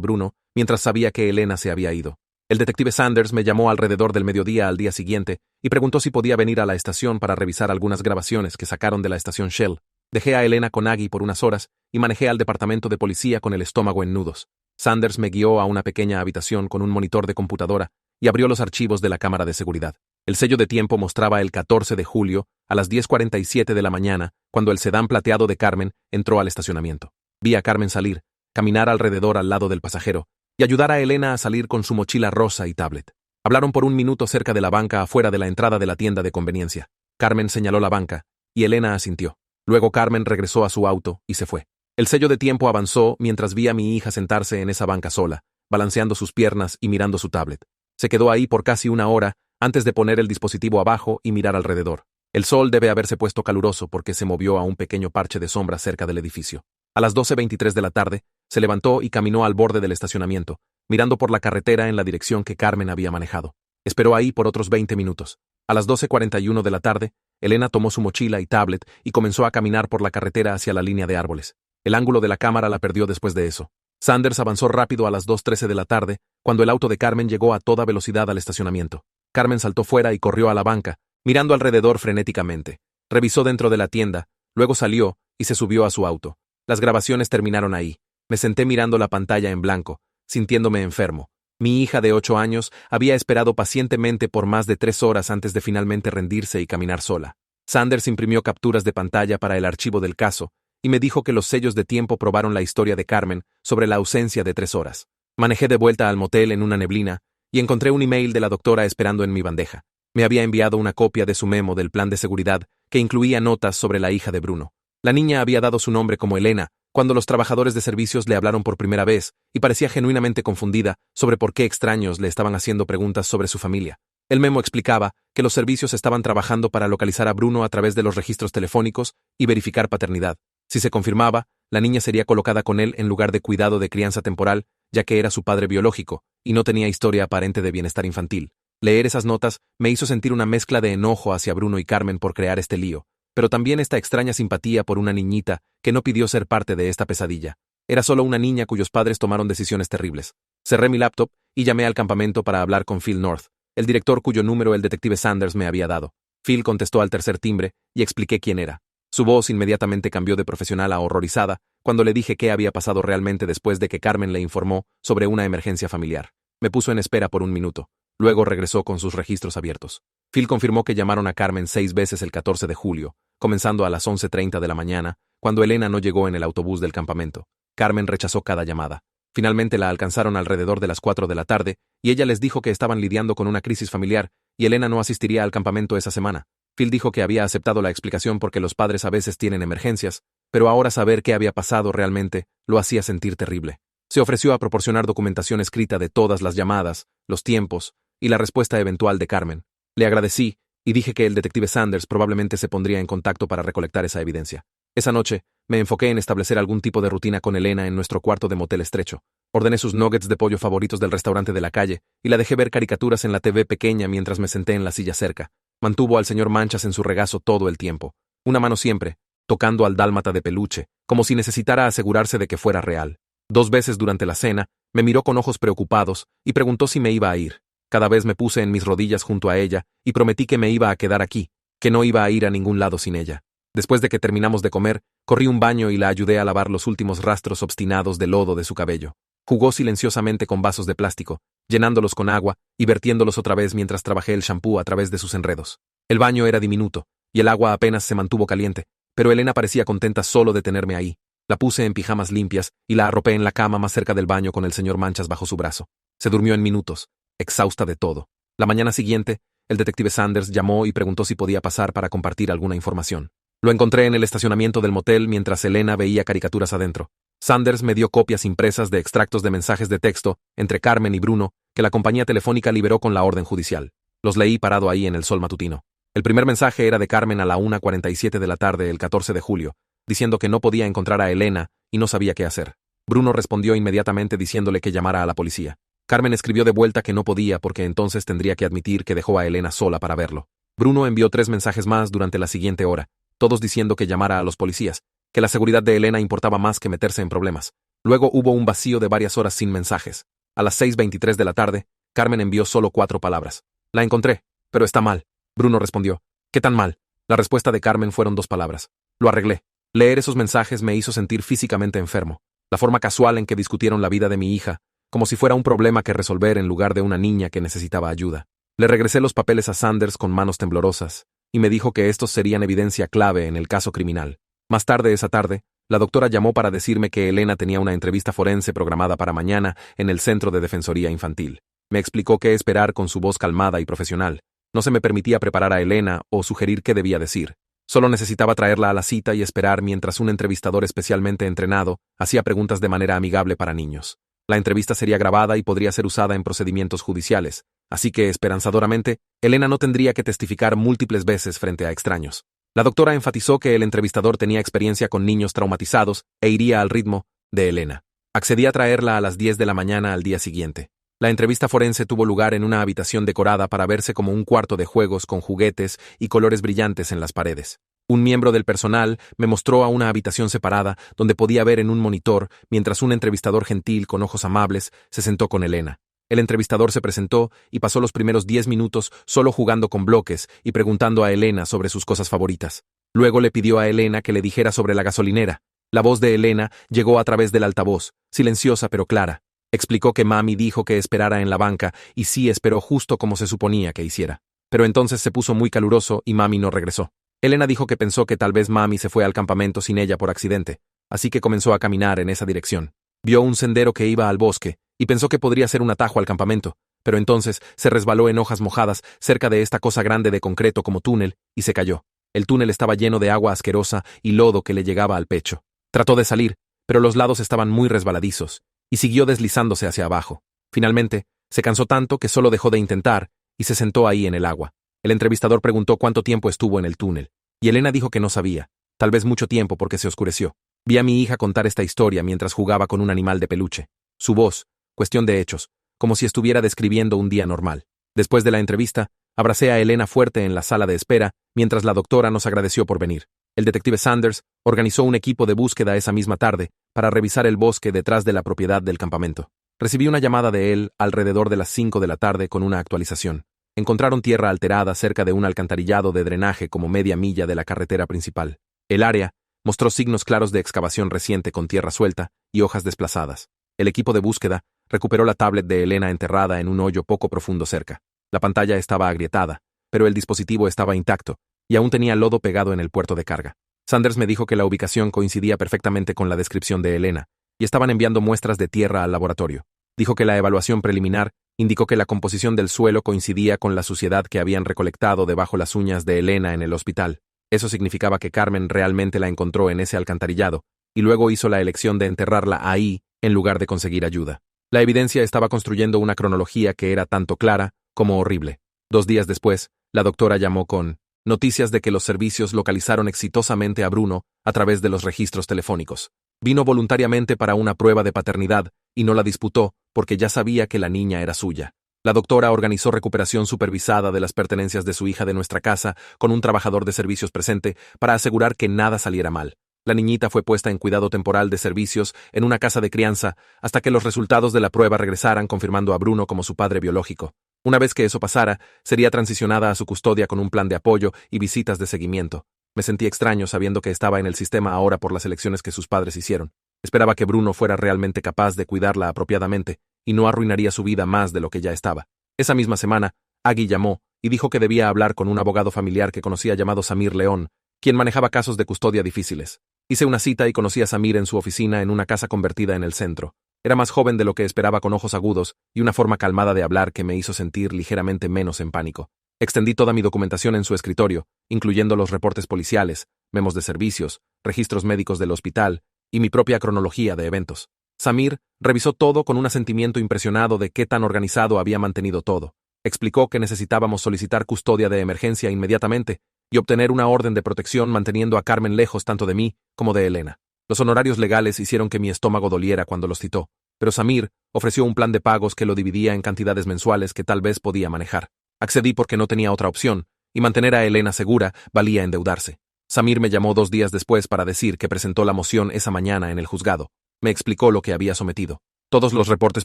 Bruno, mientras sabía que Elena se había ido. El detective Sanders me llamó alrededor del mediodía al día siguiente y preguntó si podía venir a la estación para revisar algunas grabaciones que sacaron de la estación Shell. Dejé a Elena con Aggie por unas horas y manejé al departamento de policía con el estómago en nudos. Sanders me guió a una pequeña habitación con un monitor de computadora y abrió los archivos de la cámara de seguridad. El sello de tiempo mostraba el 14 de julio a las 10:47 de la mañana, cuando el sedán plateado de Carmen entró al estacionamiento. Vi a Carmen salir, caminar alrededor al lado del pasajero y ayudar a Elena a salir con su mochila rosa y tablet. Hablaron por un minuto cerca de la banca afuera de la entrada de la tienda de conveniencia. Carmen señaló la banca y Elena asintió. Luego Carmen regresó a su auto y se fue. El sello de tiempo avanzó mientras vi a mi hija sentarse en esa banca sola, balanceando sus piernas y mirando su tablet. Se quedó ahí por casi una hora antes de poner el dispositivo abajo y mirar alrededor. El sol debe haberse puesto caluroso porque se movió a un pequeño parche de sombra cerca del edificio. A las 12:23 de la tarde, se levantó y caminó al borde del estacionamiento, mirando por la carretera en la dirección que Carmen había manejado. Esperó ahí por otros 20 minutos. A las 12:41 de la tarde, Elena tomó su mochila y tablet y comenzó a caminar por la carretera hacia la línea de árboles. El ángulo de la cámara la perdió después de eso. Sanders avanzó rápido a las 2:13 de la tarde, cuando el auto de Carmen llegó a toda velocidad al estacionamiento. Carmen saltó fuera y corrió a la banca, mirando alrededor frenéticamente. Revisó dentro de la tienda, luego salió y se subió a su auto. Las grabaciones terminaron ahí. Me senté mirando la pantalla en blanco, sintiéndome enfermo. Mi hija de 8 años había esperado pacientemente por más de 3 horas antes de finalmente rendirse y caminar sola. Sanders imprimió capturas de pantalla para el archivo del caso y me dijo que los sellos de tiempo probaron la historia de Carmen sobre la ausencia de 3 horas. Manejé de vuelta al motel en una neblina y encontré un email de la doctora esperando en mi bandeja. Me había enviado una copia de su memo del plan de seguridad que incluía notas sobre la hija de Bruno. La niña había dado su nombre como Elena cuando los trabajadores de servicios le hablaron por primera vez y parecía genuinamente confundida sobre por qué extraños le estaban haciendo preguntas sobre su familia. El memo explicaba que los servicios estaban trabajando para localizar a Bruno a través de los registros telefónicos y verificar paternidad. Si se confirmaba, la niña sería colocada con él en lugar de cuidado de crianza temporal, ya que era su padre biológico y no tenía historia aparente de bienestar infantil. Leer esas notas me hizo sentir una mezcla de enojo hacia Bruno y Carmen por crear este lío, pero también esta extraña simpatía por una niñita que no pidió ser parte de esta pesadilla. Era solo una niña cuyos padres tomaron decisiones terribles. Cerré mi laptop y llamé al campamento para hablar con Phil North, el director cuyo número el detective Sanders me había dado. Phil contestó al tercer timbre y expliqué quién era. Su voz inmediatamente cambió de profesional a horrorizada cuando le dije qué había pasado realmente después de que Carmen le informó sobre una emergencia familiar. Me puso en espera por un minuto. Luego regresó con sus registros abiertos. Phil confirmó que llamaron a Carmen 6 veces el 14 de julio, comenzando a las 11:30 de la mañana, cuando Elena no llegó en el autobús del campamento. Carmen rechazó cada llamada. Finalmente la alcanzaron alrededor de las 4 de la tarde, y ella les dijo que estaban lidiando con una crisis familiar, y Elena no asistiría al campamento esa semana. Phil dijo que había aceptado la explicación porque los padres a veces tienen emergencias, pero ahora saber qué había pasado realmente lo hacía sentir terrible. Se ofreció a proporcionar documentación escrita de todas las llamadas, los tiempos y la respuesta eventual de Carmen. Le agradecí y dije que el detective Sanders probablemente se pondría en contacto para recolectar esa evidencia. Esa noche, me enfoqué en establecer algún tipo de rutina con Elena en nuestro cuarto de motel estrecho. Ordené sus nuggets de pollo favoritos del restaurante de la calle y la dejé ver caricaturas en la TV pequeña mientras me senté en la silla cerca. Mantuvo al señor Manchas en su regazo todo el tiempo, una mano siempre, tocando al dálmata de peluche, como si necesitara asegurarse de que fuera real. 2 veces durante la cena, me miró con ojos preocupados y preguntó si me iba a ir. Cada vez me puse en mis rodillas junto a ella y prometí que me iba a quedar aquí, que no iba a ir a ningún lado sin ella. Después de que terminamos de comer, corrí un baño y la ayudé a lavar los últimos rastros obstinados de lodo de su cabello. Jugó silenciosamente con vasos de plástico, llenándolos con agua y vertiéndolos otra vez mientras trabajé el shampoo a través de sus enredos. El baño era diminuto, y el agua apenas se mantuvo caliente, pero Elena parecía contenta solo de tenerme ahí. La puse en pijamas limpias y la arropé en la cama más cerca del baño con el señor Manchas bajo su brazo. Se durmió en minutos, exhausta de todo. La mañana siguiente, el detective Sanders llamó y preguntó si podía pasar para compartir alguna información. Lo encontré en el estacionamiento del motel mientras Elena veía caricaturas adentro. Sanders me dio copias impresas de extractos de mensajes de texto entre Carmen y Bruno que la compañía telefónica liberó con la orden judicial. Los leí parado ahí en el sol matutino. El primer mensaje era de Carmen a la 1:47 de la tarde el 14 de julio, diciendo que no podía encontrar a Elena y no sabía qué hacer. Bruno respondió inmediatamente diciéndole que llamara a la policía. Carmen escribió de vuelta que no podía porque entonces tendría que admitir que dejó a Elena sola para verlo. Bruno envió 3 mensajes más durante la siguiente hora, todos diciendo que llamara a los policías, que la seguridad de Elena importaba más que meterse en problemas. Luego hubo un vacío de varias horas sin mensajes. A las 6:23 de la tarde, Carmen envió solo 4 palabras. La encontré, pero está mal. Bruno respondió. ¿Qué tan mal? La respuesta de Carmen fueron 2 palabras. Lo arreglé. Leer esos mensajes me hizo sentir físicamente enfermo. La forma casual en que discutieron la vida de mi hija, como si fuera un problema que resolver en lugar de una niña que necesitaba ayuda. Le regresé los papeles a Sanders con manos temblorosas, y me dijo que estos serían evidencia clave en el caso criminal. Más tarde esa tarde, la doctora llamó para decirme que Elena tenía una entrevista forense programada para mañana en el Centro de Defensoría Infantil. Me explicó qué esperar con su voz calmada y profesional. No se me permitía preparar a Elena o sugerir qué debía decir. Solo necesitaba traerla a la cita y esperar mientras un entrevistador especialmente entrenado hacía preguntas de manera amigable para niños. La entrevista sería grabada y podría ser usada en procedimientos judiciales, así que, esperanzadoramente, Elena no tendría que testificar múltiples veces frente a extraños. La doctora enfatizó que el entrevistador tenía experiencia con niños traumatizados e iría al ritmo de Elena. Accedí a traerla a las 10 de la mañana al día siguiente. La entrevista forense tuvo lugar en una habitación decorada para verse como un cuarto de juegos con juguetes y colores brillantes en las paredes. Un miembro del personal me mostró a una habitación separada donde podía ver en un monitor mientras un entrevistador gentil con ojos amables se sentó con Elena. El entrevistador se presentó y pasó los primeros 10 minutos solo jugando con bloques y preguntando a Elena sobre sus cosas favoritas. Luego le pidió a Elena que le dijera sobre la gasolinera. La voz de Elena llegó a través del altavoz, silenciosa pero clara. Explicó que mami dijo que esperara en la banca y sí esperó justo como se suponía que hiciera. Pero entonces se puso muy caluroso y mami no regresó. Elena dijo que pensó que tal vez mami se fue al campamento sin ella por accidente, así que comenzó a caminar en esa dirección. Vio un sendero que iba al bosque y pensó que podría ser un atajo al campamento, pero entonces se resbaló en hojas mojadas cerca de esta cosa grande de concreto como túnel y se cayó. El túnel estaba lleno de agua asquerosa y lodo que le llegaba al pecho. Trató de salir, pero los lados estaban muy resbaladizos, y siguió deslizándose hacia abajo. Finalmente, se cansó tanto que solo dejó de intentar y se sentó ahí en el agua. El entrevistador preguntó cuánto tiempo estuvo en el túnel, y Elena dijo que no sabía, tal vez mucho tiempo porque se oscureció. Vi a mi hija contar esta historia mientras jugaba con un animal de peluche. Su voz, cuestión de hechos, como si estuviera describiendo un día normal. Después de la entrevista, abracé a Elena fuerte en la sala de espera mientras la doctora nos agradeció por venir. El detective Sanders organizó un equipo de búsqueda esa misma tarde para revisar el bosque detrás de la propiedad del campamento. Recibí una llamada de él alrededor de las 5 de la tarde con una actualización. Encontraron tierra alterada cerca de un alcantarillado de drenaje como media milla de la carretera principal. El área mostró signos claros de excavación reciente con tierra suelta y hojas desplazadas. El equipo de búsqueda recuperó la tablet de Elena enterrada en un hoyo poco profundo cerca. La pantalla estaba agrietada, pero el dispositivo estaba intacto y aún tenía lodo pegado en el puerto de carga. Sanders me dijo que la ubicación coincidía perfectamente con la descripción de Elena y estaban enviando muestras de tierra al laboratorio. Dijo que la evaluación preliminar indicó que la composición del suelo coincidía con la suciedad que habían recolectado debajo las uñas de Elena en el hospital. Eso significaba que Carmen realmente la encontró en ese alcantarillado y luego hizo la elección de enterrarla ahí en lugar de conseguir ayuda. La evidencia estaba construyendo una cronología que era tanto clara como horrible. 2 días después, la doctora llamó con noticias de que los servicios localizaron exitosamente a Bruno a través de los registros telefónicos. Vino voluntariamente para una prueba de paternidad y no la disputó porque ya sabía que la niña era suya. La doctora organizó recuperación supervisada de las pertenencias de su hija de nuestra casa con un trabajador de servicios presente para asegurar que nada saliera mal. La niñita fue puesta en cuidado temporal de servicios en una casa de crianza hasta que los resultados de la prueba regresaran confirmando a Bruno como su padre biológico. Una vez que eso pasara, sería transicionada a su custodia con un plan de apoyo y visitas de seguimiento. Me sentí extraño sabiendo que estaba en el sistema ahora por las elecciones que sus padres hicieron. Esperaba que Bruno fuera realmente capaz de cuidarla apropiadamente y no arruinaría su vida más de lo que ya estaba. Esa misma semana, Aggie llamó y dijo que debía hablar con un abogado familiar que conocía llamado Samir León, quien manejaba casos de custodia difíciles. Hice una cita y conocí a Samir en su oficina en una casa convertida en el centro. Era más joven de lo que esperaba, con ojos agudos y una forma calmada de hablar que me hizo sentir ligeramente menos en pánico. Extendí toda mi documentación en su escritorio, incluyendo los reportes policiales, memos de servicios, registros médicos del hospital y mi propia cronología de eventos. Samir revisó todo con un asentimiento impresionado de qué tan organizado había mantenido todo. Explicó que necesitábamos solicitar custodia de emergencia inmediatamente y obtener una orden de protección manteniendo a Carmen lejos tanto de mí como de Elena. Los honorarios legales hicieron que mi estómago doliera cuando los citó, pero Samir ofreció un plan de pagos que lo dividía en cantidades mensuales que tal vez podía manejar. Accedí porque no tenía otra opción, y mantener a Elena segura valía endeudarse. Samir me llamó 2 días después para decir que presentó la moción esa mañana en el juzgado. Me explicó lo que había sometido. Todos los reportes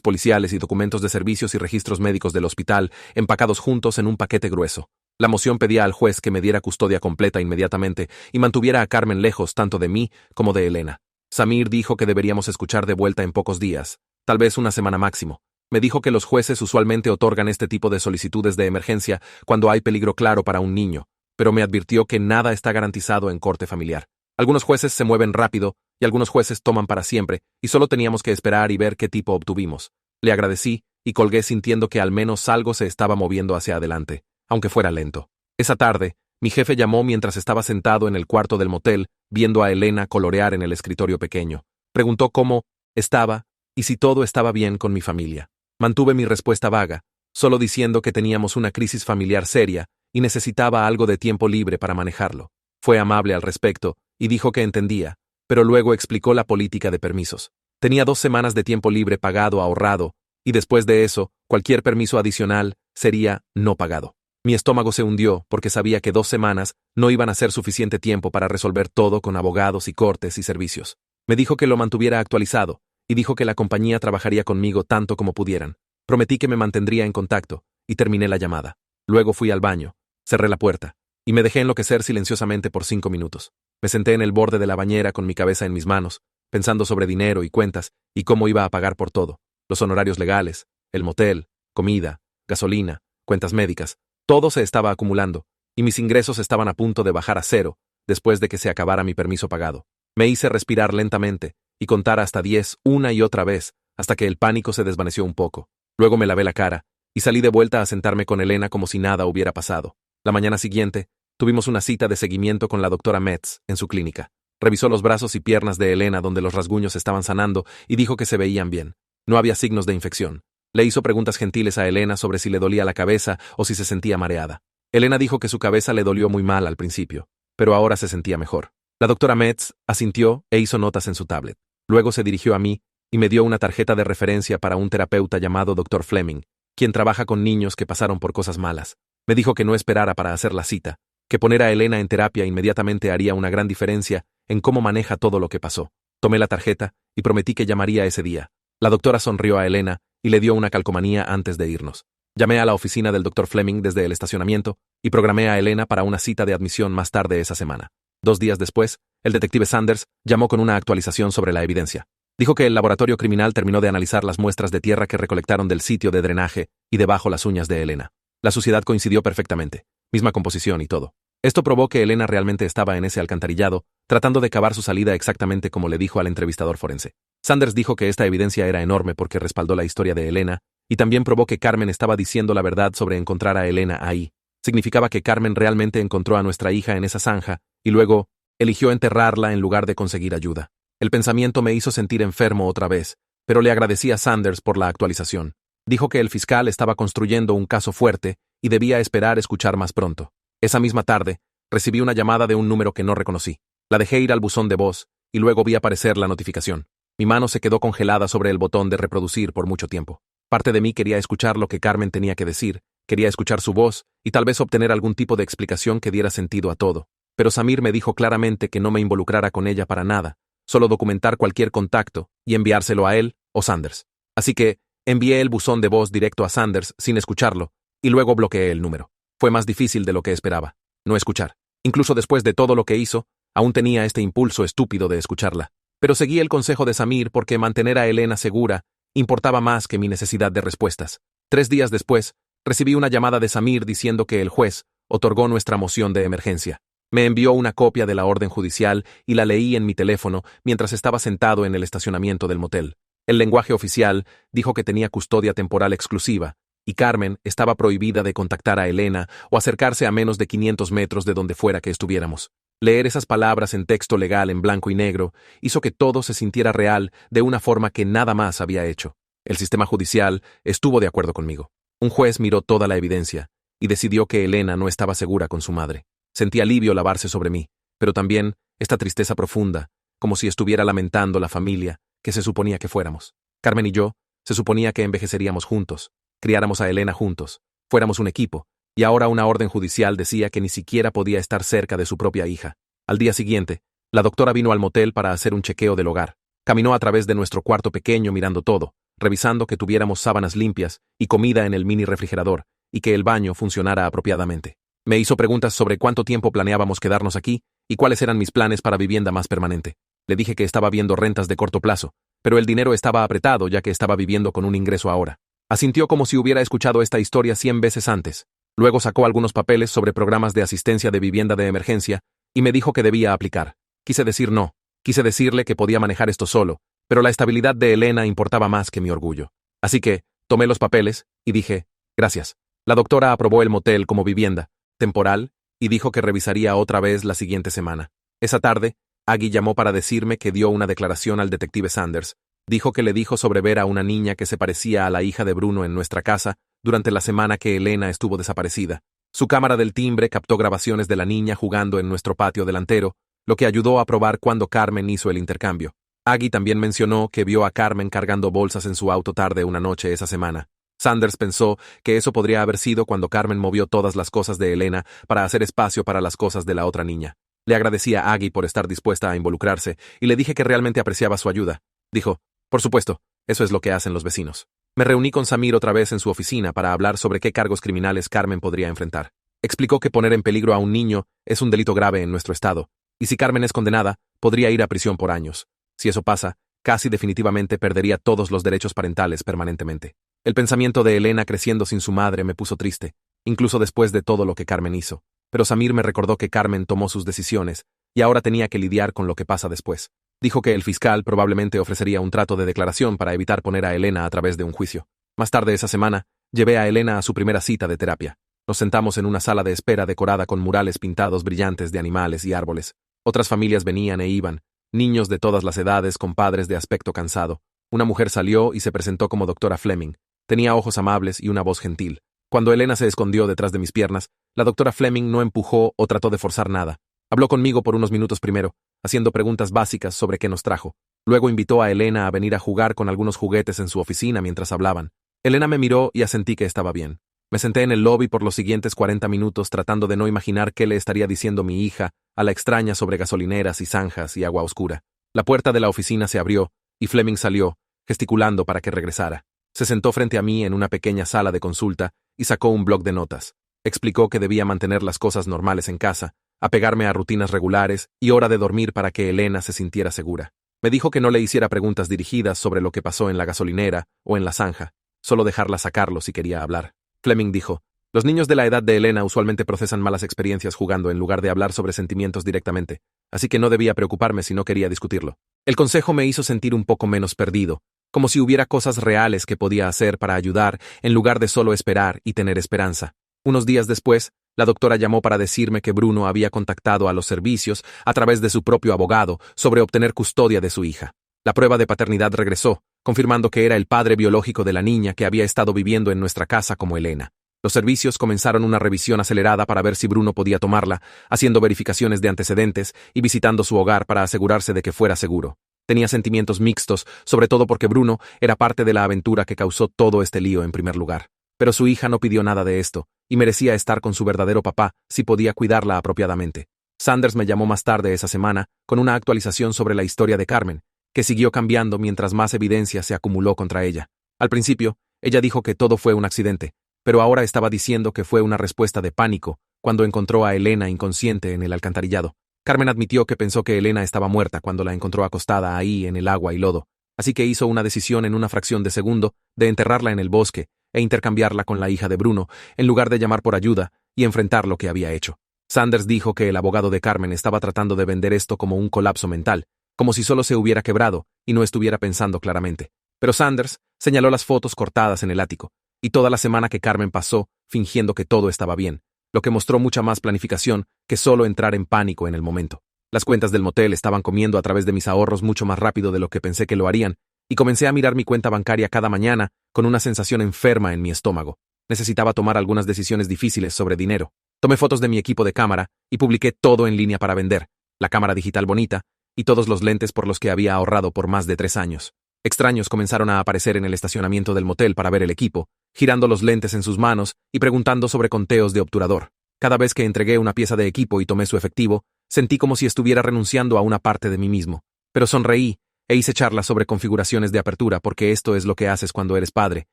policiales y documentos de servicios y registros médicos del hospital empacados juntos en un paquete grueso. La moción pedía al juez que me diera custodia completa inmediatamente y mantuviera a Carmen lejos tanto de mí como de Elena. Samir dijo que deberíamos escuchar de vuelta en pocos días, tal vez una semana máximo. Me dijo que los jueces usualmente otorgan este tipo de solicitudes de emergencia cuando hay peligro claro para un niño, pero me advirtió que nada está garantizado en corte familiar. Algunos jueces se mueven rápido y algunos jueces toman para siempre, y solo teníamos que esperar y ver qué tipo obtuvimos. Le agradecí y colgué sintiendo que al menos algo se estaba moviendo hacia adelante, aunque fuera lento. Esa tarde, mi jefe llamó mientras estaba sentado en el cuarto del motel, viendo a Elena colorear en el escritorio pequeño. Preguntó cómo estaba y si todo estaba bien con mi familia. Mantuve mi respuesta vaga, solo diciendo que teníamos una crisis familiar seria y necesitaba algo de tiempo libre para manejarlo. Fue amable al respecto y dijo que entendía, pero luego explicó la política de permisos. Tenía 2 semanas de tiempo libre pagado ahorrado, y después de eso, cualquier permiso adicional sería no pagado. Mi estómago se hundió porque sabía que 2 semanas no iban a ser suficiente tiempo para resolver todo con abogados y cortes y servicios. Me dijo que lo mantuviera actualizado, y dijo que la compañía trabajaría conmigo tanto como pudieran. Prometí que me mantendría en contacto, y terminé la llamada. Luego fui al baño, cerré la puerta, y me dejé enloquecer silenciosamente por 5 minutos. Me senté en el borde de la bañera con mi cabeza en mis manos, pensando sobre dinero y cuentas, y cómo iba a pagar por todo. Los honorarios legales, el motel, comida, gasolina, cuentas médicas, todo se estaba acumulando, y mis ingresos estaban a punto de bajar a 0, después de que se acabara mi permiso pagado. Me hice respirar lentamente, y contar hasta 10 una y otra vez, hasta que el pánico se desvaneció un poco. Luego me lavé la cara, y salí de vuelta a sentarme con Elena como si nada hubiera pasado. La mañana siguiente, tuvimos una cita de seguimiento con la doctora Metz en su clínica. Revisó los brazos y piernas de Elena donde los rasguños estaban sanando y dijo que se veían bien. No había signos de infección. Le hizo preguntas gentiles a Elena sobre si le dolía la cabeza o si se sentía mareada. Elena dijo que su cabeza le dolió muy mal al principio, pero ahora se sentía mejor. La doctora Metz asintió e hizo notas en su tablet. Luego se dirigió a mí y me dio una tarjeta de referencia para un terapeuta llamado Dr. Fleming, quien trabaja con niños que pasaron por cosas malas. Me dijo que no esperara para hacer la cita, que poner a Elena en terapia inmediatamente haría una gran diferencia en cómo maneja todo lo que pasó. Tomé la tarjeta y prometí que llamaría ese día. La doctora sonrió a Elena y le dio una calcomanía antes de irnos. Llamé a la oficina del Dr. Fleming desde el estacionamiento y programé a Elena para una cita de admisión más tarde esa semana. 2 días después, el detective Sanders llamó con una actualización sobre la evidencia. Dijo que el laboratorio criminal terminó de analizar las muestras de tierra que recolectaron del sitio de drenaje y debajo las uñas de Elena. La suciedad coincidió perfectamente, misma composición y todo. Esto probó que Elena realmente estaba en ese alcantarillado, tratando de cavar su salida exactamente como le dijo al entrevistador forense. Sanders dijo que esta evidencia era enorme porque respaldó la historia de Elena, y también probó que Carmen estaba diciendo la verdad sobre encontrar a Elena ahí. Significaba que Carmen realmente encontró a nuestra hija en esa zanja, y luego eligió enterrarla en lugar de conseguir ayuda. El pensamiento me hizo sentir enfermo otra vez, pero le agradecí a Sanders por la actualización. Dijo que el fiscal estaba construyendo un caso fuerte y debía esperar escuchar más pronto. Esa misma tarde, recibí una llamada de un número que no reconocí. La dejé ir al buzón de voz y luego vi aparecer la notificación. Mi mano se quedó congelada sobre el botón de reproducir por mucho tiempo. Parte de mí quería escuchar lo que Carmen tenía que decir, quería escuchar su voz y tal vez obtener algún tipo de explicación que diera sentido a todo. Pero Samir me dijo claramente que no me involucrara con ella para nada, solo documentar cualquier contacto y enviárselo a él o Sanders. Así que envié el buzón de voz directo a Sanders sin escucharlo y luego bloqueé el número. Fue más difícil de lo que esperaba, no escuchar. Incluso después de todo lo que hizo, aún tenía este impulso estúpido de escucharla. Pero seguí el consejo de Samir porque mantener a Elena segura importaba más que mi necesidad de respuestas. 3 días después, recibí una llamada de Samir diciendo que el juez otorgó nuestra moción de emergencia. Me envió una copia de la orden judicial y la leí en mi teléfono mientras estaba sentado en el estacionamiento del motel. El lenguaje oficial dijo que tenía custodia temporal exclusiva, y Carmen estaba prohibida de contactar a Elena o acercarse a menos de 500 metros de donde fuera que estuviéramos. Leer esas palabras en texto legal en blanco y negro hizo que todo se sintiera real de una forma que nada más había hecho. El sistema judicial estuvo de acuerdo conmigo. Un juez miró toda la evidencia y decidió que Elena no estaba segura con su madre. Sentí alivio lavarse sobre mí, pero también esta tristeza profunda, como si estuviera lamentando la familia que se suponía que fuéramos. Carmen y yo se suponía que envejeceríamos juntos, criáramos a Elena juntos, fuéramos un equipo, y ahora una orden judicial decía que ni siquiera podía estar cerca de su propia hija. Al día siguiente, la doctora vino al motel para hacer un chequeo del hogar. Caminó a través de nuestro cuarto pequeño mirando todo, revisando que tuviéramos sábanas limpias y comida en el mini refrigerador, y que el baño funcionara apropiadamente. Me hizo preguntas sobre cuánto tiempo planeábamos quedarnos aquí y cuáles eran mis planes para vivienda más permanente. Le dije que estaba viendo rentas de corto plazo, pero el dinero estaba apretado ya que estaba viviendo con un ingreso ahora. Asintió como si hubiera escuchado esta historia 100 veces antes. Luego sacó algunos papeles sobre programas de asistencia de vivienda de emergencia y me dijo que debía aplicar. Quise decir no. Quise decirle que podía manejar esto solo, pero la estabilidad de Elena importaba más que mi orgullo. Así que, tomé los papeles y dije, gracias. La doctora aprobó el motel como vivienda temporal y dijo que revisaría otra vez la siguiente semana. Esa tarde, Aggie llamó para decirme que dio una declaración al detective Sanders. Dijo que le dijo sobre ver a una niña que se parecía a la hija de Bruno en nuestra casa durante la semana que Elena estuvo desaparecida. Su cámara del timbre captó grabaciones de la niña jugando en nuestro patio delantero, lo que ayudó a probar cuando Carmen hizo el intercambio. Aggie también mencionó que vio a Carmen cargando bolsas en su auto tarde una noche esa semana. Sanders pensó que eso podría haber sido cuando Carmen movió todas las cosas de Elena para hacer espacio para las cosas de la otra niña. Le agradecí a Aggie por estar dispuesta a involucrarse y le dije que realmente apreciaba su ayuda. Dijo, por supuesto, eso es lo que hacen los vecinos. Me reuní con Samir otra vez en su oficina para hablar sobre qué cargos criminales Carmen podría enfrentar. Explicó que poner en peligro a un niño es un delito grave en nuestro estado, y si Carmen es condenada, podría ir a prisión por años. Si eso pasa, casi definitivamente perdería todos los derechos parentales permanentemente. El pensamiento de Elena creciendo sin su madre me puso triste, incluso después de todo lo que Carmen hizo. Pero Samir me recordó que Carmen tomó sus decisiones, y ahora tenía que lidiar con lo que pasa después. Dijo que el fiscal probablemente ofrecería un trato de declaración para evitar poner a Elena a través de un juicio. Más tarde esa semana, llevé a Elena a su primera cita de terapia. Nos sentamos en una sala de espera decorada con murales pintados brillantes de animales y árboles. Otras familias venían e iban, niños de todas las edades con padres de aspecto cansado. Una mujer salió y se presentó como doctora Fleming. Tenía ojos amables y una voz gentil. Cuando Elena se escondió detrás de mis piernas, la doctora Fleming no empujó o trató de forzar nada. Habló conmigo por unos minutos primero, haciendo preguntas básicas sobre qué nos trajo. Luego invitó a Elena a venir a jugar con algunos juguetes en su oficina mientras hablaban. Elena me miró y asentí que estaba bien. Me senté en el lobby por los siguientes 40 minutos tratando de no imaginar qué le estaría diciendo mi hija a la extraña sobre gasolineras y zanjas y agua oscura. La puerta de la oficina se abrió y Fleming salió, gesticulando para que regresara. Se sentó frente a mí en una pequeña sala de consulta y sacó un bloc de notas. Explicó que debía mantener las cosas normales en casa, apegarme a rutinas regulares y hora de dormir para que Elena se sintiera segura. Me dijo que no le hiciera preguntas dirigidas sobre lo que pasó en la gasolinera o en la zanja, solo dejarla sacarlo si quería hablar. Fleming dijo, los niños de la edad de Elena usualmente procesan malas experiencias jugando en lugar de hablar sobre sentimientos directamente, así que no debía preocuparme si no quería discutirlo. El consejo me hizo sentir un poco menos perdido, como si hubiera cosas reales que podía hacer para ayudar en lugar de solo esperar y tener esperanza. Unos días después, la doctora llamó para decirme que Bruno había contactado a los servicios a través de su propio abogado sobre obtener custodia de su hija. La prueba de paternidad regresó, confirmando que era el padre biológico de la niña que había estado viviendo en nuestra casa como Elena. Los servicios comenzaron una revisión acelerada para ver si Bruno podía tomarla, haciendo verificaciones de antecedentes y visitando su hogar para asegurarse de que fuera seguro. Tenía sentimientos mixtos, sobre todo porque Bruno era parte de la aventura que causó todo este lío en primer lugar. Pero su hija no pidió nada de esto, y merecía estar con su verdadero papá si podía cuidarla apropiadamente. Sanders me llamó más tarde esa semana con una actualización sobre la historia de Carmen, que siguió cambiando mientras más evidencia se acumuló contra ella. Al principio, ella dijo que todo fue un accidente, pero ahora estaba diciendo que fue una respuesta de pánico cuando encontró a Elena inconsciente en el alcantarillado. Carmen admitió que pensó que Elena estaba muerta cuando la encontró acostada ahí en el agua y lodo, así que hizo una decisión en una fracción de segundo de enterrarla en el bosque e intercambiarla con la hija de Bruno, en lugar de llamar por ayuda y enfrentar lo que había hecho. Sanders dijo que el abogado de Carmen estaba tratando de vender esto como un colapso mental, como si solo se hubiera quebrado y no estuviera pensando claramente. Pero Sanders señaló las fotos cortadas en el ático, y toda la semana que Carmen pasó fingiendo que todo estaba bien, lo que mostró mucha más planificación que solo entrar en pánico en el momento. Las cuentas del motel estaban comiendo a través de mis ahorros mucho más rápido de lo que pensé que lo harían, y comencé a mirar mi cuenta bancaria cada mañana con una sensación enferma en mi estómago. Necesitaba tomar algunas decisiones difíciles sobre dinero. Tomé fotos de mi equipo de cámara y publiqué todo en línea para vender, la cámara digital bonita y todos los lentes por los que había ahorrado por más de 3 años. Extraños comenzaron a aparecer en el estacionamiento del motel para ver el equipo, girando los lentes en sus manos y preguntando sobre conteos de obturador. Cada vez que entregué una pieza de equipo y tomé su efectivo, Sentí como si estuviera renunciando a una parte de mí mismo, pero sonreí e hice charlas sobre configuraciones de apertura porque esto es lo que haces cuando eres padre,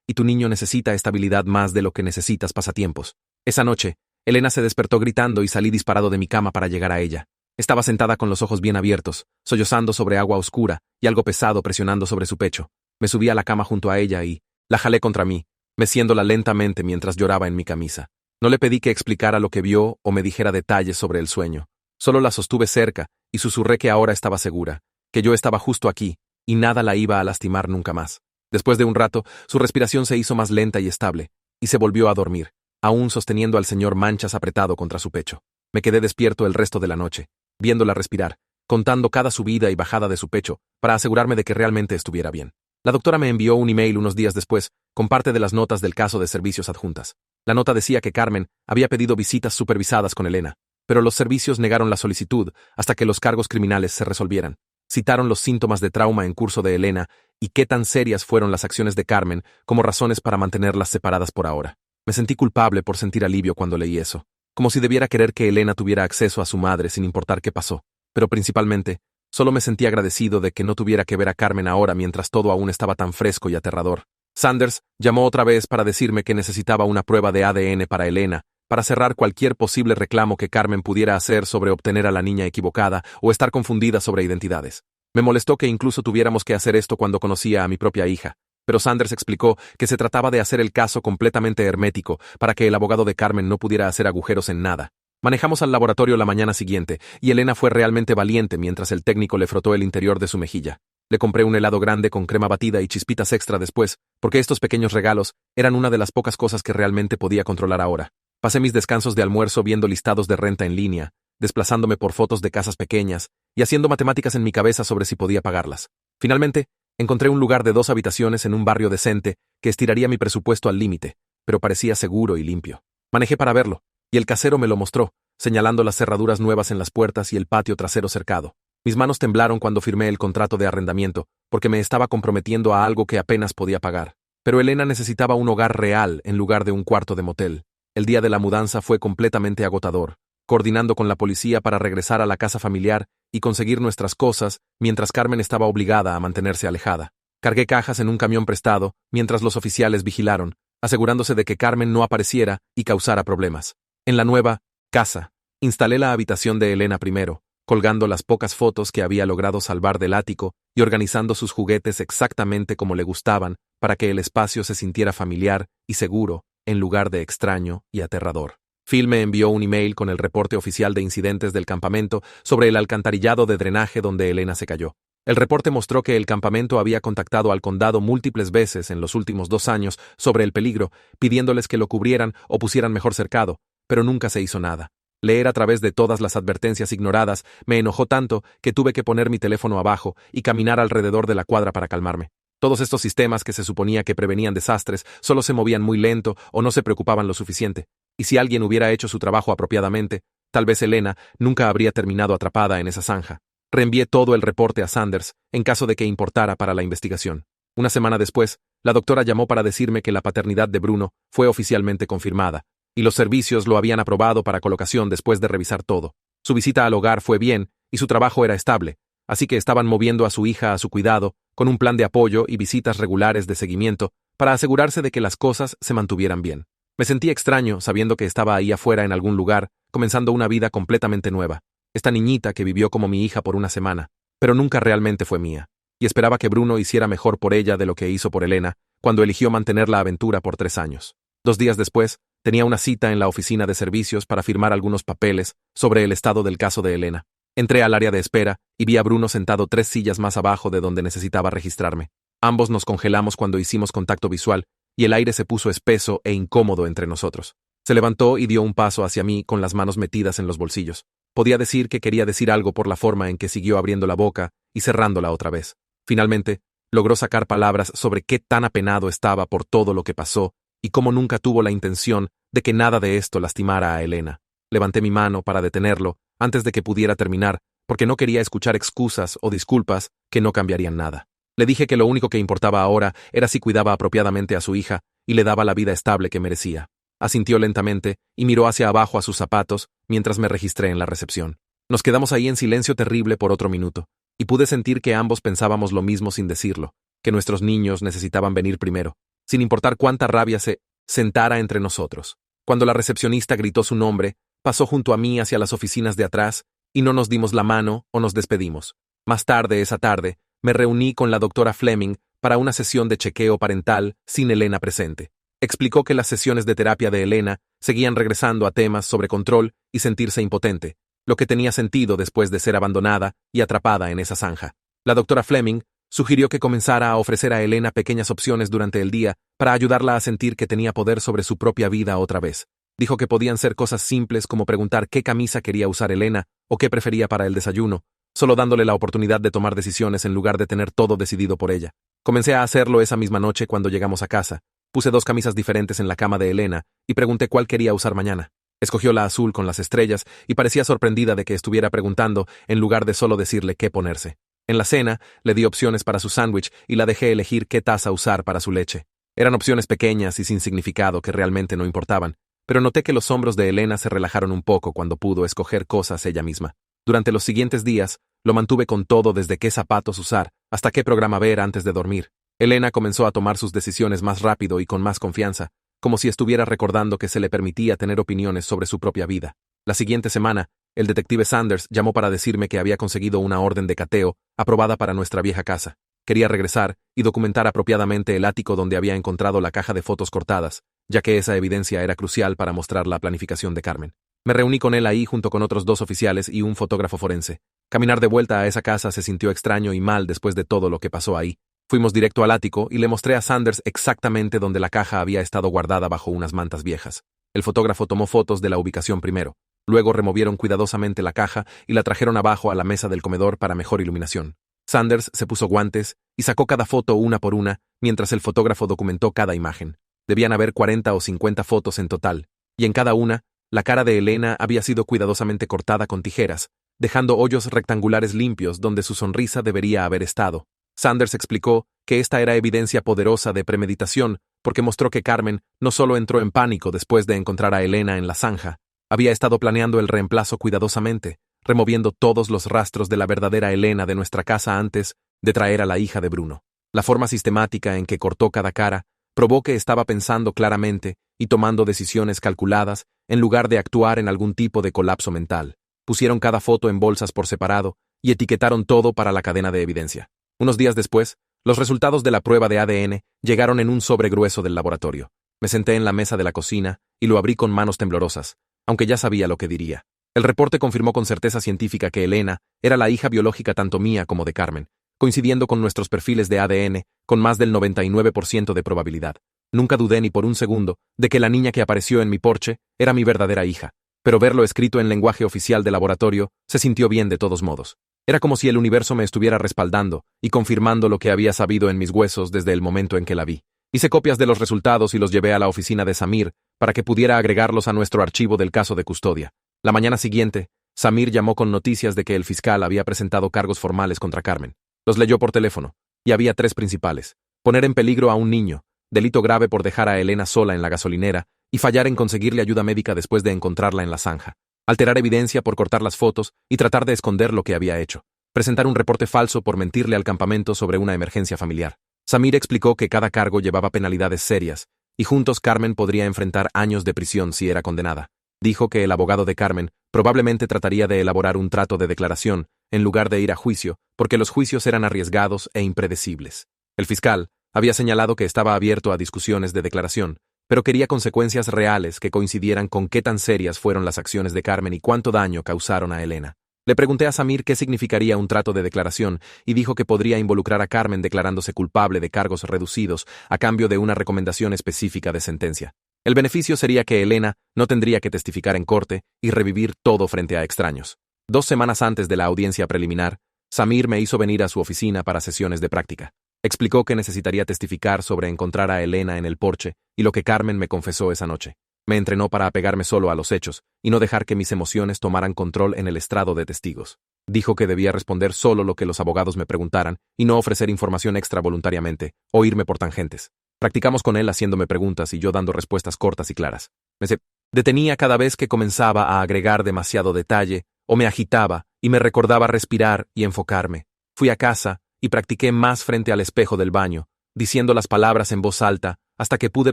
y tu niño necesita estabilidad más de lo que necesitas pasatiempos. Esa noche, Elena se despertó gritando y salí disparado de mi cama para llegar a ella. Estaba sentada con los ojos bien abiertos, sollozando sobre agua oscura y algo pesado presionando sobre su pecho. Me subí a la cama junto a ella y la jalé contra mí, meciéndola lentamente mientras lloraba en mi camisa. No le pedí que explicara lo que vio o me dijera detalles sobre el sueño. Solo la sostuve cerca y susurré que ahora estaba segura, que yo estaba justo aquí y nada la iba a lastimar nunca más. Después de un rato, su respiración se hizo más lenta y estable, y se volvió a dormir, aún sosteniendo al señor Manchas apretado contra su pecho. Me quedé despierto el resto de la noche, viéndola respirar, contando cada subida y bajada de su pecho, para asegurarme de que realmente estuviera bien. La doctora me envió un email unos días después, con parte de las notas del caso de servicios adjuntas. La nota decía que Carmen había pedido visitas supervisadas con Elena, pero los servicios negaron la solicitud hasta que los cargos criminales se resolvieran. Citaron los síntomas de trauma en curso de Elena y qué tan serias fueron las acciones de Carmen como razones para mantenerlas separadas por ahora. Me sentí culpable por sentir alivio cuando leí eso, como si debiera querer que Elena tuviera acceso a su madre sin importar qué pasó, pero principalmente, solo me sentí agradecido de que no tuviera que ver a Carmen ahora mientras todo aún estaba tan fresco y aterrador. Sanders llamó otra vez para decirme que necesitaba una prueba de ADN para Elena, para cerrar cualquier posible reclamo que Carmen pudiera hacer sobre obtener a la niña equivocada o estar confundida sobre identidades. Me molestó que incluso tuviéramos que hacer esto cuando conocía a mi propia hija, pero Sanders explicó que se trataba de hacer el caso completamente hermético para que el abogado de Carmen no pudiera hacer agujeros en nada. Manejamos al laboratorio la mañana siguiente, y Elena fue realmente valiente mientras el técnico le frotó el interior de su mejilla. Le compré un helado grande con crema batida y chispitas extra después, porque estos pequeños regalos eran una de las pocas cosas que realmente podía controlar ahora. Pasé mis descansos de almuerzo viendo listados de renta en línea, desplazándome por fotos de casas pequeñas y haciendo matemáticas en mi cabeza sobre si podía pagarlas. Finalmente, encontré un lugar de 2 habitaciones en un barrio decente que estiraría mi presupuesto al límite, pero parecía seguro y limpio. Manejé para verlo, y el casero me lo mostró, señalando las cerraduras nuevas en las puertas y el patio trasero cercado. Mis manos temblaron cuando firmé el contrato de arrendamiento, porque me estaba comprometiendo a algo que apenas podía pagar. Pero Elena necesitaba un hogar real en lugar de un cuarto de motel. El día de la mudanza fue completamente agotador, coordinando con la policía para regresar a la casa familiar y conseguir nuestras cosas, mientras Carmen estaba obligada a mantenerse alejada. Cargué cajas en un camión prestado, mientras los oficiales vigilaron, asegurándose de que Carmen no apareciera y causara problemas. En la nueva casa, instalé la habitación de Elena primero, colgando las pocas fotos que había logrado salvar del ático y organizando sus juguetes exactamente como le gustaban para que el espacio se sintiera familiar y seguro, en lugar de extraño y aterrador. Phil me envió un email con el reporte oficial de incidentes del campamento sobre el alcantarillado de drenaje donde Elena se cayó. El reporte mostró que el campamento había contactado al condado múltiples veces en los últimos 2 años sobre el peligro, pidiéndoles que lo cubrieran o pusieran mejor cercado, pero nunca se hizo nada. Leer a través de todas las advertencias ignoradas me enojó tanto que tuve que poner mi teléfono abajo y caminar alrededor de la cuadra para calmarme. Todos estos sistemas que se suponía que prevenían desastres solo se movían muy lento o no se preocupaban lo suficiente, y si alguien hubiera hecho su trabajo apropiadamente, tal vez Elena nunca habría terminado atrapada en esa zanja. Reenvié todo el reporte a Sanders, en caso de que importara para la investigación. Una semana después, la doctora llamó para decirme que la paternidad de Bruno fue oficialmente confirmada, y los servicios lo habían aprobado para colocación después de revisar todo. Su visita al hogar fue bien, y su trabajo era estable, así que estaban moviendo a su hija a su cuidado, con un plan de apoyo y visitas regulares de seguimiento, para asegurarse de que las cosas se mantuvieran bien. Me sentí extraño sabiendo que estaba ahí afuera en algún lugar, comenzando una vida completamente nueva. Esta niñita que vivió como mi hija por una semana, pero nunca realmente fue mía, y esperaba que Bruno hiciera mejor por ella de lo que hizo por Elena, cuando eligió mantener la aventura por 3 años. 2 días después, tenía una cita en la oficina de servicios para firmar algunos papeles sobre el estado del caso de Elena. Entré al área de espera y vi a Bruno sentado 3 sillas más abajo de donde necesitaba registrarme. Ambos nos congelamos cuando hicimos contacto visual, y el aire se puso espeso e incómodo entre nosotros. Se levantó y dio un paso hacia mí con las manos metidas en los bolsillos. Podía decir que quería decir algo por la forma en que siguió abriendo la boca y cerrándola otra vez. Finalmente, logró sacar palabras sobre qué tan apenado estaba por todo lo que pasó y cómo nunca tuvo la intención de que nada de esto lastimara a Elena. Levanté mi mano para detenerlo antes de que pudiera terminar, porque no quería escuchar excusas o disculpas que no cambiarían nada. Le dije que lo único que importaba ahora era si cuidaba apropiadamente a su hija y le daba la vida estable que merecía. Asintió lentamente y miró hacia abajo a sus zapatos mientras me registré en la recepción. Nos quedamos ahí en silencio terrible por otro minuto, y pude sentir que ambos pensábamos lo mismo sin decirlo, que nuestros niños necesitaban venir primero, sin importar cuánta rabia se sentara entre nosotros. Cuando la recepcionista gritó su nombre, pasó junto a mí hacia las oficinas de atrás, y no nos dimos la mano o nos despedimos. Más tarde esa tarde, me reuní con la doctora Fleming para una sesión de chequeo parental sin Elena presente. Explicó que las sesiones de terapia de Elena seguían regresando a temas sobre control y sentirse impotente, lo que tenía sentido después de ser abandonada y atrapada en esa zanja. La doctora Fleming sugirió que comenzara a ofrecer a Elena pequeñas opciones durante el día para ayudarla a sentir que tenía poder sobre su propia vida otra vez. Dijo que podían ser cosas simples como preguntar qué camisa quería usar Elena o qué prefería para el desayuno, solo dándole la oportunidad de tomar decisiones en lugar de tener todo decidido por ella. Comencé a hacerlo esa misma noche cuando llegamos a casa. Puse 2 camisas diferentes en la cama de Elena y pregunté cuál quería usar mañana. Escogió la azul con las estrellas y parecía sorprendida de que estuviera preguntando en lugar de solo decirle qué ponerse. En la cena, le di opciones para su sándwich y la dejé elegir qué taza usar para su leche. Eran opciones pequeñas y sin significado que realmente no importaban, pero noté que los hombros de Elena se relajaron un poco cuando pudo escoger cosas ella misma. Durante los siguientes días, lo mantuve con todo desde qué zapatos usar hasta qué programa ver antes de dormir. Elena comenzó a tomar sus decisiones más rápido y con más confianza, como si estuviera recordando que se le permitía tener opiniones sobre su propia vida. La siguiente semana, el detective Sanders llamó para decirme que había conseguido una orden de cateo aprobada para nuestra vieja casa. Quería regresar y documentar apropiadamente el ático donde había encontrado la caja de fotos cortadas, ya que esa evidencia era crucial para mostrar la planificación de Carmen. Me reuní con él ahí junto con otros 2 oficiales y un fotógrafo forense. Caminar de vuelta a esa casa se sintió extraño y mal después de todo lo que pasó ahí. Fuimos directo al ático y le mostré a Sanders exactamente donde la caja había estado guardada bajo unas mantas viejas. El fotógrafo tomó fotos de la ubicación primero. Luego removieron cuidadosamente la caja y la trajeron abajo a la mesa del comedor para mejor iluminación. Sanders se puso guantes y sacó cada foto una por una, mientras el fotógrafo documentó cada imagen. Debían haber 40 o 50 fotos en total, y en cada una, la cara de Elena había sido cuidadosamente cortada con tijeras, dejando hoyos rectangulares limpios donde su sonrisa debería haber estado. Sanders explicó que esta era evidencia poderosa de premeditación porque mostró que Carmen no solo entró en pánico después de encontrar a Elena en la zanja, había estado planeando el reemplazo cuidadosamente, removiendo todos los rastros de la verdadera Elena de nuestra casa antes de traer a la hija de Bruno. La forma sistemática en que cortó cada cara probó que estaba pensando claramente y tomando decisiones calculadas en lugar de actuar en algún tipo de colapso mental. Pusieron cada foto en bolsas por separado y etiquetaron todo para la cadena de evidencia. Unos días después, los resultados de la prueba de ADN llegaron en un sobre grueso del laboratorio. Me senté en la mesa de la cocina y lo abrí con manos temblorosas, aunque ya sabía lo que diría. El reporte confirmó con certeza científica que Elena era la hija biológica tanto mía como de Carmen, coincidiendo con nuestros perfiles de ADN con más del 99% de probabilidad. Nunca dudé ni por un segundo de que la niña que apareció en mi porche era mi verdadera hija, pero verlo escrito en lenguaje oficial del laboratorio se sintió bien de todos modos. Era como si el universo me estuviera respaldando y confirmando lo que había sabido en mis huesos desde el momento en que la vi. Hice copias de los resultados y los llevé a la oficina de Samir para que pudiera agregarlos a nuestro archivo del caso de custodia. La mañana siguiente, Samir llamó con noticias de que el fiscal había presentado cargos formales contra Carmen. Los leyó por teléfono, y había 3 principales: poner en peligro a un niño, delito grave por dejar a Elena sola en la gasolinera y fallar en conseguirle ayuda médica después de encontrarla en la zanja, alterar evidencia por cortar las fotos y tratar de esconder lo que había hecho, presentar un reporte falso por mentirle al campamento sobre una emergencia familiar. Samir explicó que cada cargo llevaba penalidades serias, y juntos Carmen podría enfrentar años de prisión si era condenada. Dijo que el abogado de Carmen probablemente trataría de elaborar un trato de declaración en lugar de ir a juicio, porque los juicios eran arriesgados e impredecibles. El fiscal había señalado que estaba abierto a discusiones de declaración, pero quería consecuencias reales que coincidieran con qué tan serias fueron las acciones de Carmen y cuánto daño causaron a Elena. Le pregunté a Samir qué significaría un trato de declaración y dijo que podría involucrar a Carmen declarándose culpable de cargos reducidos a cambio de una recomendación específica de sentencia. El beneficio sería que Elena no tendría que testificar en corte y revivir todo frente a extraños. 2 semanas antes de la audiencia preliminar, Samir me hizo venir a su oficina para sesiones de práctica. Explicó que necesitaría testificar sobre encontrar a Elena en el porche y lo que Carmen me confesó esa noche. Me entrenó para apegarme solo a los hechos y no dejar que mis emociones tomaran control en el estrado de testigos. Dijo que debía responder solo lo que los abogados me preguntaran y no ofrecer información extra voluntariamente o irme por tangentes. Practicamos con él haciéndome preguntas y yo dando respuestas cortas y claras. Me detenía cada vez que comenzaba a agregar demasiado detalle o me agitaba y me recordaba respirar y enfocarme. Fui a casa y practiqué más frente al espejo del baño, diciendo las palabras en voz alta hasta que pude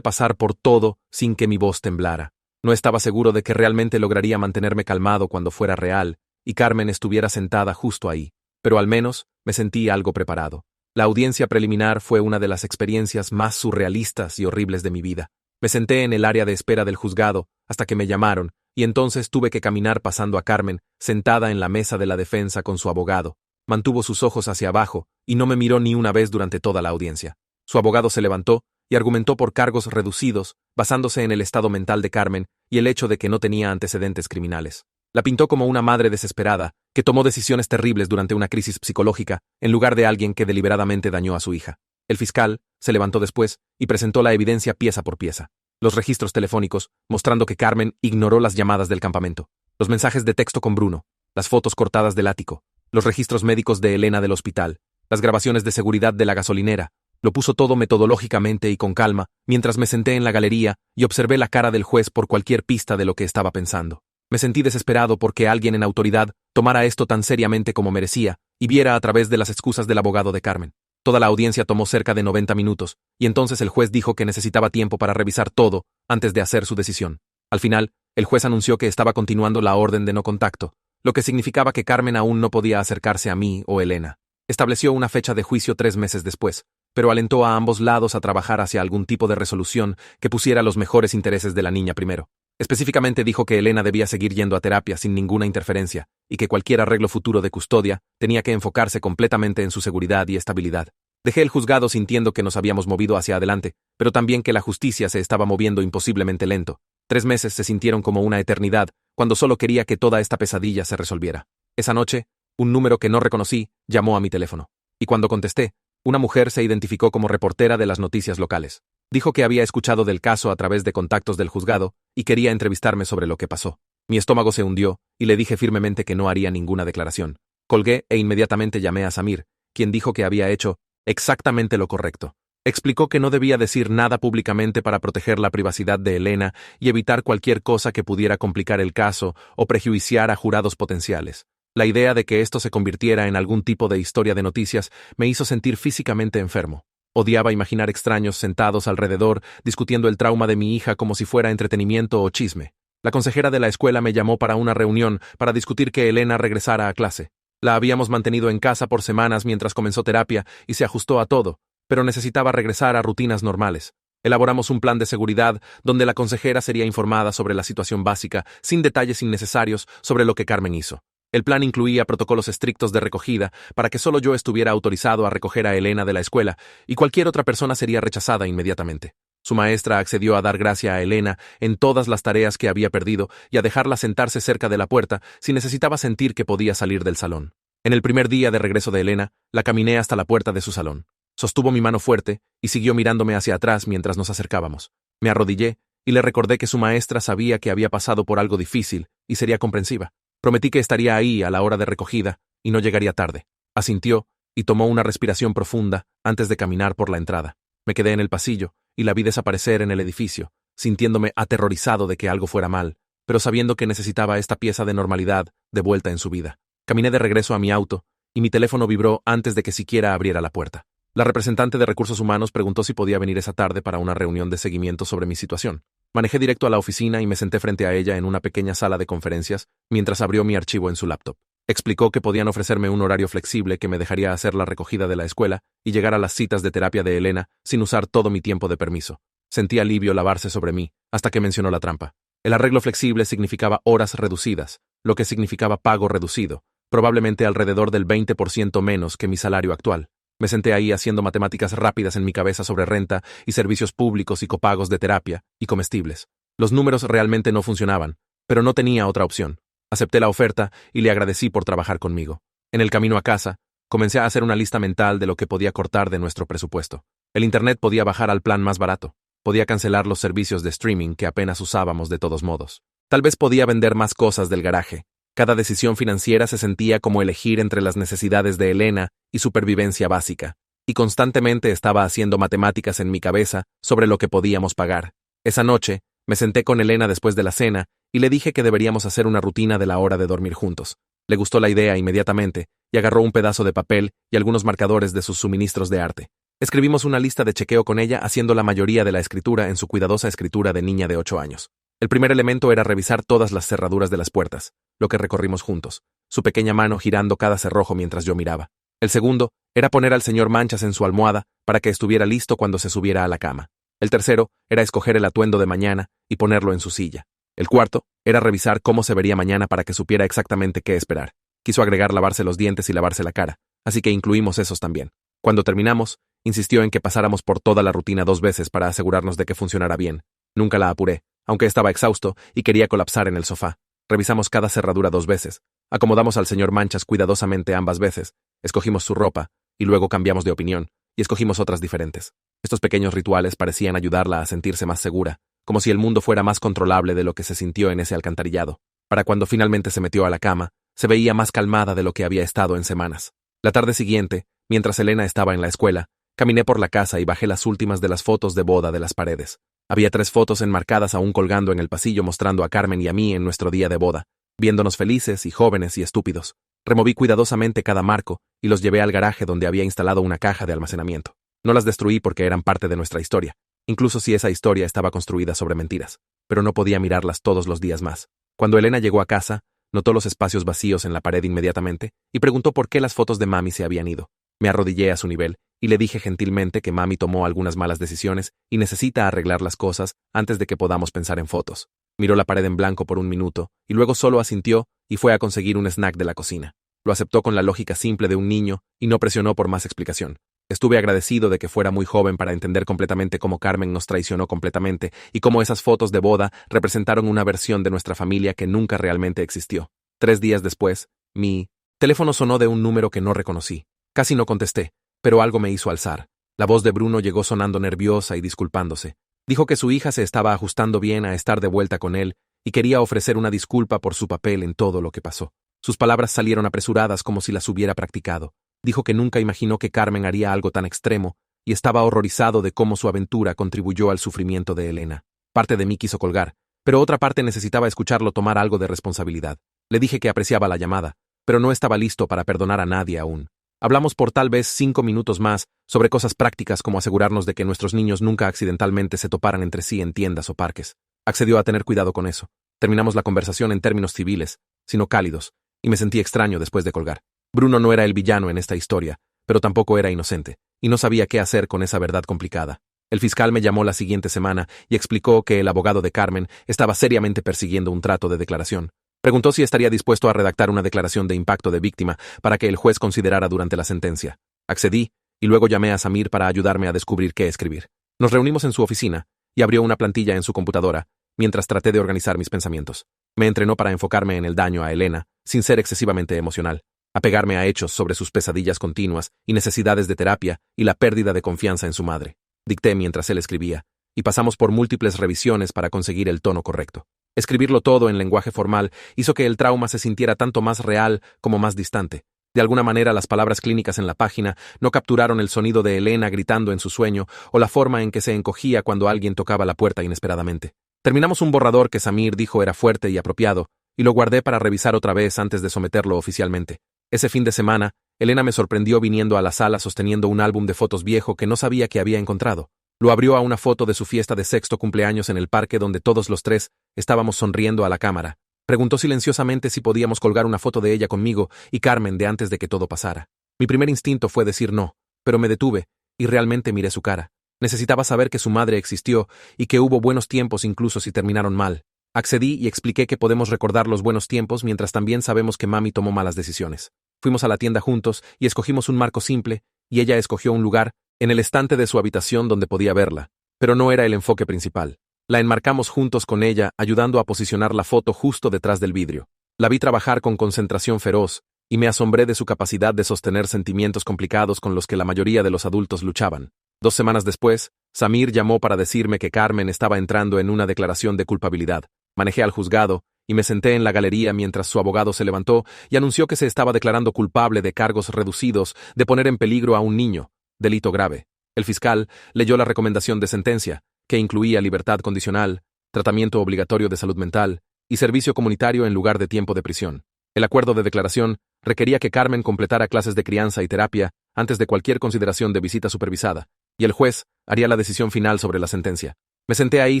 pasar por todo sin que mi voz temblara. No estaba seguro de que realmente lograría mantenerme calmado cuando fuera real y Carmen estuviera sentada justo ahí, pero al menos me sentí algo preparado. La audiencia preliminar fue una de las experiencias más surrealistas y horribles de mi vida. Me senté en el área de espera del juzgado hasta que me llamaron y entonces tuve que caminar pasando a Carmen, sentada en la mesa de la defensa con su abogado. Mantuvo sus ojos hacia abajo y no me miró ni una vez durante toda la audiencia. Su abogado se levantó y argumentó por cargos reducidos, basándose en el estado mental de Carmen y el hecho de que no tenía antecedentes criminales. La pintó como una madre desesperada, que tomó decisiones terribles durante una crisis psicológica, en lugar de alguien que deliberadamente dañó a su hija. El fiscal se levantó después y presentó la evidencia pieza por pieza. Los registros telefónicos, mostrando que Carmen ignoró las llamadas del campamento. Los mensajes de texto con Bruno. Las fotos cortadas del ático. Los registros médicos de Elena del hospital. Las grabaciones de seguridad de la gasolinera. Lo puso todo metodológicamente y con calma, mientras me senté en la galería y observé la cara del juez por cualquier pista de lo que estaba pensando. Me sentí desesperado porque alguien en autoridad tomara esto tan seriamente como merecía y viera a través de las excusas del abogado de Carmen. Toda la audiencia tomó cerca de 90 minutos, y entonces el juez dijo que necesitaba tiempo para revisar todo antes de hacer su decisión. Al final, el juez anunció que estaba continuando la orden de no contacto, lo que significaba que Carmen aún no podía acercarse a mí o Elena. Estableció una fecha de juicio 3 meses después, pero alentó a ambos lados a trabajar hacia algún tipo de resolución que pusiera los mejores intereses de la niña primero. Específicamente dijo que Elena debía seguir yendo a terapia sin ninguna interferencia y que cualquier arreglo futuro de custodia tenía que enfocarse completamente en su seguridad y estabilidad. Dejé el juzgado sintiendo que nos habíamos movido hacia adelante, pero también que la justicia se estaba moviendo imposiblemente lento. 3 meses se sintieron como una eternidad cuando solo quería que toda esta pesadilla se resolviera. Esa noche, un número que no reconocí llamó a mi teléfono. Y cuando contesté, una mujer se identificó como reportera de las noticias locales. Dijo que había escuchado del caso a través de contactos del juzgado y quería entrevistarme sobre lo que pasó. Mi estómago se hundió y le dije firmemente que no haría ninguna declaración. Colgué e inmediatamente llamé a Samir, quien dijo que había hecho exactamente lo correcto. Explicó que no debía decir nada públicamente para proteger la privacidad de Elena y evitar cualquier cosa que pudiera complicar el caso o prejuiciar a jurados potenciales. La idea de que esto se convirtiera en algún tipo de historia de noticias me hizo sentir físicamente enfermo. Odiaba imaginar extraños sentados alrededor discutiendo el trauma de mi hija como si fuera entretenimiento o chisme. La consejera de la escuela me llamó para una reunión para discutir que Elena regresara a clase. La habíamos mantenido en casa por semanas mientras comenzó terapia y se ajustó a todo, pero necesitaba regresar a rutinas normales. Elaboramos un plan de seguridad donde la consejera sería informada sobre la situación básica, sin detalles innecesarios sobre lo que Carmen hizo. El plan incluía protocolos estrictos de recogida para que solo yo estuviera autorizado a recoger a Elena de la escuela y cualquier otra persona sería rechazada inmediatamente. Su maestra accedió a dar gracia a Elena en todas las tareas que había perdido y a dejarla sentarse cerca de la puerta si necesitaba sentir que podía salir del salón. En el primer día de regreso de Elena, la caminé hasta la puerta de su salón. Sostuvo mi mano fuerte y siguió mirándome hacia atrás mientras nos acercábamos. Me arrodillé y le recordé que su maestra sabía que había pasado por algo difícil y sería comprensiva. Prometí que estaría ahí a la hora de recogida y no llegaría tarde. Asintió y tomó una respiración profunda antes de caminar por la entrada. Me quedé en el pasillo y la vi desaparecer en el edificio, sintiéndome aterrorizado de que algo fuera mal, pero sabiendo que necesitaba esta pieza de normalidad de vuelta en su vida. Caminé de regreso a mi auto y mi teléfono vibró antes de que siquiera abriera la puerta. La representante de Recursos Humanos preguntó si podía venir esa tarde para una reunión de seguimiento sobre mi situación. Manejé directo a la oficina y me senté frente a ella en una pequeña sala de conferencias mientras abrió mi archivo en su laptop. Explicó que podían ofrecerme un horario flexible que me dejaría hacer la recogida de la escuela y llegar a las citas de terapia de Elena sin usar todo mi tiempo de permiso. Sentí alivio lavarse sobre mí hasta que mencionó la trampa. El arreglo flexible significaba horas reducidas, lo que significaba pago reducido, probablemente alrededor del 20% menos que mi salario actual. Me senté ahí haciendo matemáticas rápidas en mi cabeza sobre renta y servicios públicos y copagos de terapia y comestibles. Los números realmente no funcionaban, pero no tenía otra opción. Acepté la oferta y le agradecí por trabajar conmigo. En el camino a casa, comencé a hacer una lista mental de lo que podía cortar de nuestro presupuesto. El internet podía bajar al plan más barato. Podía cancelar los servicios de streaming que apenas usábamos de todos modos. Tal vez podía vender más cosas del garaje. Cada decisión financiera se sentía como elegir entre las necesidades de Elena y supervivencia básica, y constantemente estaba haciendo matemáticas en mi cabeza sobre lo que podíamos pagar. Esa noche, me senté con Elena después de la cena y le dije que deberíamos hacer una rutina de la hora de dormir juntos. Le gustó la idea inmediatamente y agarró un pedazo de papel y algunos marcadores de sus suministros de arte. Escribimos una lista de chequeo con ella, haciendo la mayoría de la escritura en su cuidadosa escritura de niña de 8 años. El primer elemento era revisar todas las cerraduras de las puertas, lo que recorrimos juntos, su pequeña mano girando cada cerrojo mientras yo miraba. El segundo era poner al señor Manchas en su almohada para que estuviera listo cuando se subiera a la cama. El tercero era escoger el atuendo de mañana y ponerlo en su silla. El cuarto era revisar cómo se vería mañana para que supiera exactamente qué esperar. Quiso agregar lavarse los dientes y lavarse la cara, así que incluimos esos también. Cuando terminamos, insistió en que pasáramos por toda la rutina 2 veces para asegurarnos de que funcionara bien. Nunca la apuré, aunque estaba exhausto y quería colapsar en el sofá. Revisamos cada cerradura 2 veces. Acomodamos al señor Manchas cuidadosamente ambas veces. Escogimos su ropa, y luego cambiamos de opinión, y escogimos otras diferentes. Estos pequeños rituales parecían ayudarla a sentirse más segura, como si el mundo fuera más controlable de lo que se sintió en ese alcantarillado. Para cuando finalmente se metió a la cama, se veía más calmada de lo que había estado en semanas. La tarde siguiente, mientras Elena estaba en la escuela, caminé por la casa y bajé las últimas de las fotos de boda de las paredes. Había 3 fotos enmarcadas aún colgando en el pasillo mostrando a Carmen y a mí en nuestro día de boda, viéndonos felices y jóvenes y estúpidos. Removí cuidadosamente cada marco y los llevé al garaje donde había instalado una caja de almacenamiento. No las destruí porque eran parte de nuestra historia, incluso si esa historia estaba construida sobre mentiras, pero no podía mirarlas todos los días más. Cuando Elena llegó a casa, notó los espacios vacíos en la pared inmediatamente y preguntó por qué las fotos de mami se habían ido. Me arrodillé a su nivel y le dije gentilmente que mami tomó algunas malas decisiones y necesita arreglar las cosas antes de que podamos pensar en fotos. Miró la pared en blanco por un minuto y luego solo asintió y fue a conseguir un snack de la cocina. Lo aceptó con la lógica simple de un niño y no presionó por más explicación. Estuve agradecido de que fuera muy joven para entender completamente cómo Carmen nos traicionó completamente y cómo esas fotos de boda representaron una versión de nuestra familia que nunca realmente existió. 3 días después, mi teléfono sonó de un número que no reconocí. Casi no contesté, pero algo me hizo alzar. La voz de Bruno llegó sonando nerviosa y disculpándose. Dijo que su hija se estaba ajustando bien a estar de vuelta con él y quería ofrecer una disculpa por su papel en todo lo que pasó. Sus palabras salieron apresuradas como si las hubiera practicado. Dijo que nunca imaginó que Carmen haría algo tan extremo y estaba horrorizado de cómo su aventura contribuyó al sufrimiento de Elena. Parte de mí quiso colgar, pero otra parte necesitaba escucharlo tomar algo de responsabilidad. Le dije que apreciaba la llamada, pero no estaba listo para perdonar a nadie aún. Hablamos por tal vez 5 minutos más sobre cosas prácticas como asegurarnos de que nuestros niños nunca accidentalmente se toparan entre sí en tiendas o parques. Accedió a tener cuidado con eso. Terminamos la conversación en términos civiles, sino cálidos, y me sentí extraño después de colgar. Bruno no era el villano en esta historia, pero tampoco era inocente, y no sabía qué hacer con esa verdad complicada. El fiscal me llamó la siguiente semana y explicó que el abogado de Carmen estaba seriamente persiguiendo un trato de declaración. Preguntó si estaría dispuesto a redactar una declaración de impacto de víctima para que el juez considerara durante la sentencia. Accedí, y luego llamé a Samir para ayudarme a descubrir qué escribir. Nos reunimos en su oficina, y abrió una plantilla en su computadora, mientras traté de organizar mis pensamientos. Me entrenó para enfocarme en el daño a Elena, sin ser excesivamente emocional, apegarme a hechos sobre sus pesadillas continuas y necesidades de terapia y la pérdida de confianza en su madre. Dicté mientras él escribía, y pasamos por múltiples revisiones para conseguir el tono correcto. Escribirlo todo en lenguaje formal hizo que el trauma se sintiera tanto más real como más distante. De alguna manera, las palabras clínicas en la página no capturaron el sonido de Elena gritando en su sueño o la forma en que se encogía cuando alguien tocaba la puerta inesperadamente. Terminamos un borrador que Samir dijo era fuerte y apropiado, y lo guardé para revisar otra vez antes de someterlo oficialmente. Ese fin de semana, Elena me sorprendió viniendo a la sala sosteniendo un álbum de fotos viejo que no sabía que había encontrado. Lo abrió a una foto de su fiesta de 6º cumpleaños en el parque donde todos los 3 estábamos sonriendo a la cámara. Preguntó silenciosamente si podíamos colgar una foto de ella conmigo y Carmen de antes de que todo pasara. Mi primer instinto fue decir no, pero me detuve y realmente miré su cara. Necesitaba saber que su madre existió y que hubo buenos tiempos incluso si terminaron mal. Accedí y expliqué que podemos recordar los buenos tiempos mientras también sabemos que mami tomó malas decisiones. Fuimos a la tienda juntos y escogimos un marco simple, y ella escogió un lugar en el estante de su habitación donde podía verla, pero no era el enfoque principal. La enmarcamos juntos con ella, ayudando a posicionar la foto justo detrás del vidrio. La vi trabajar con concentración feroz, y me asombré de su capacidad de sostener sentimientos complicados con los que la mayoría de los adultos luchaban. 2 semanas después, Samir llamó para decirme que Carmen estaba entrando en una declaración de culpabilidad. Manejé al juzgado, y me senté en la galería mientras su abogado se levantó y anunció que se estaba declarando culpable de cargos reducidos de poner en peligro a un niño, delito grave. El fiscal leyó la recomendación de sentencia, que incluía libertad condicional, tratamiento obligatorio de salud mental y servicio comunitario en lugar de tiempo de prisión. El acuerdo de declaración requería que Carmen completara clases de crianza y terapia antes de cualquier consideración de visita supervisada, y el juez haría la decisión final sobre la sentencia. Me senté ahí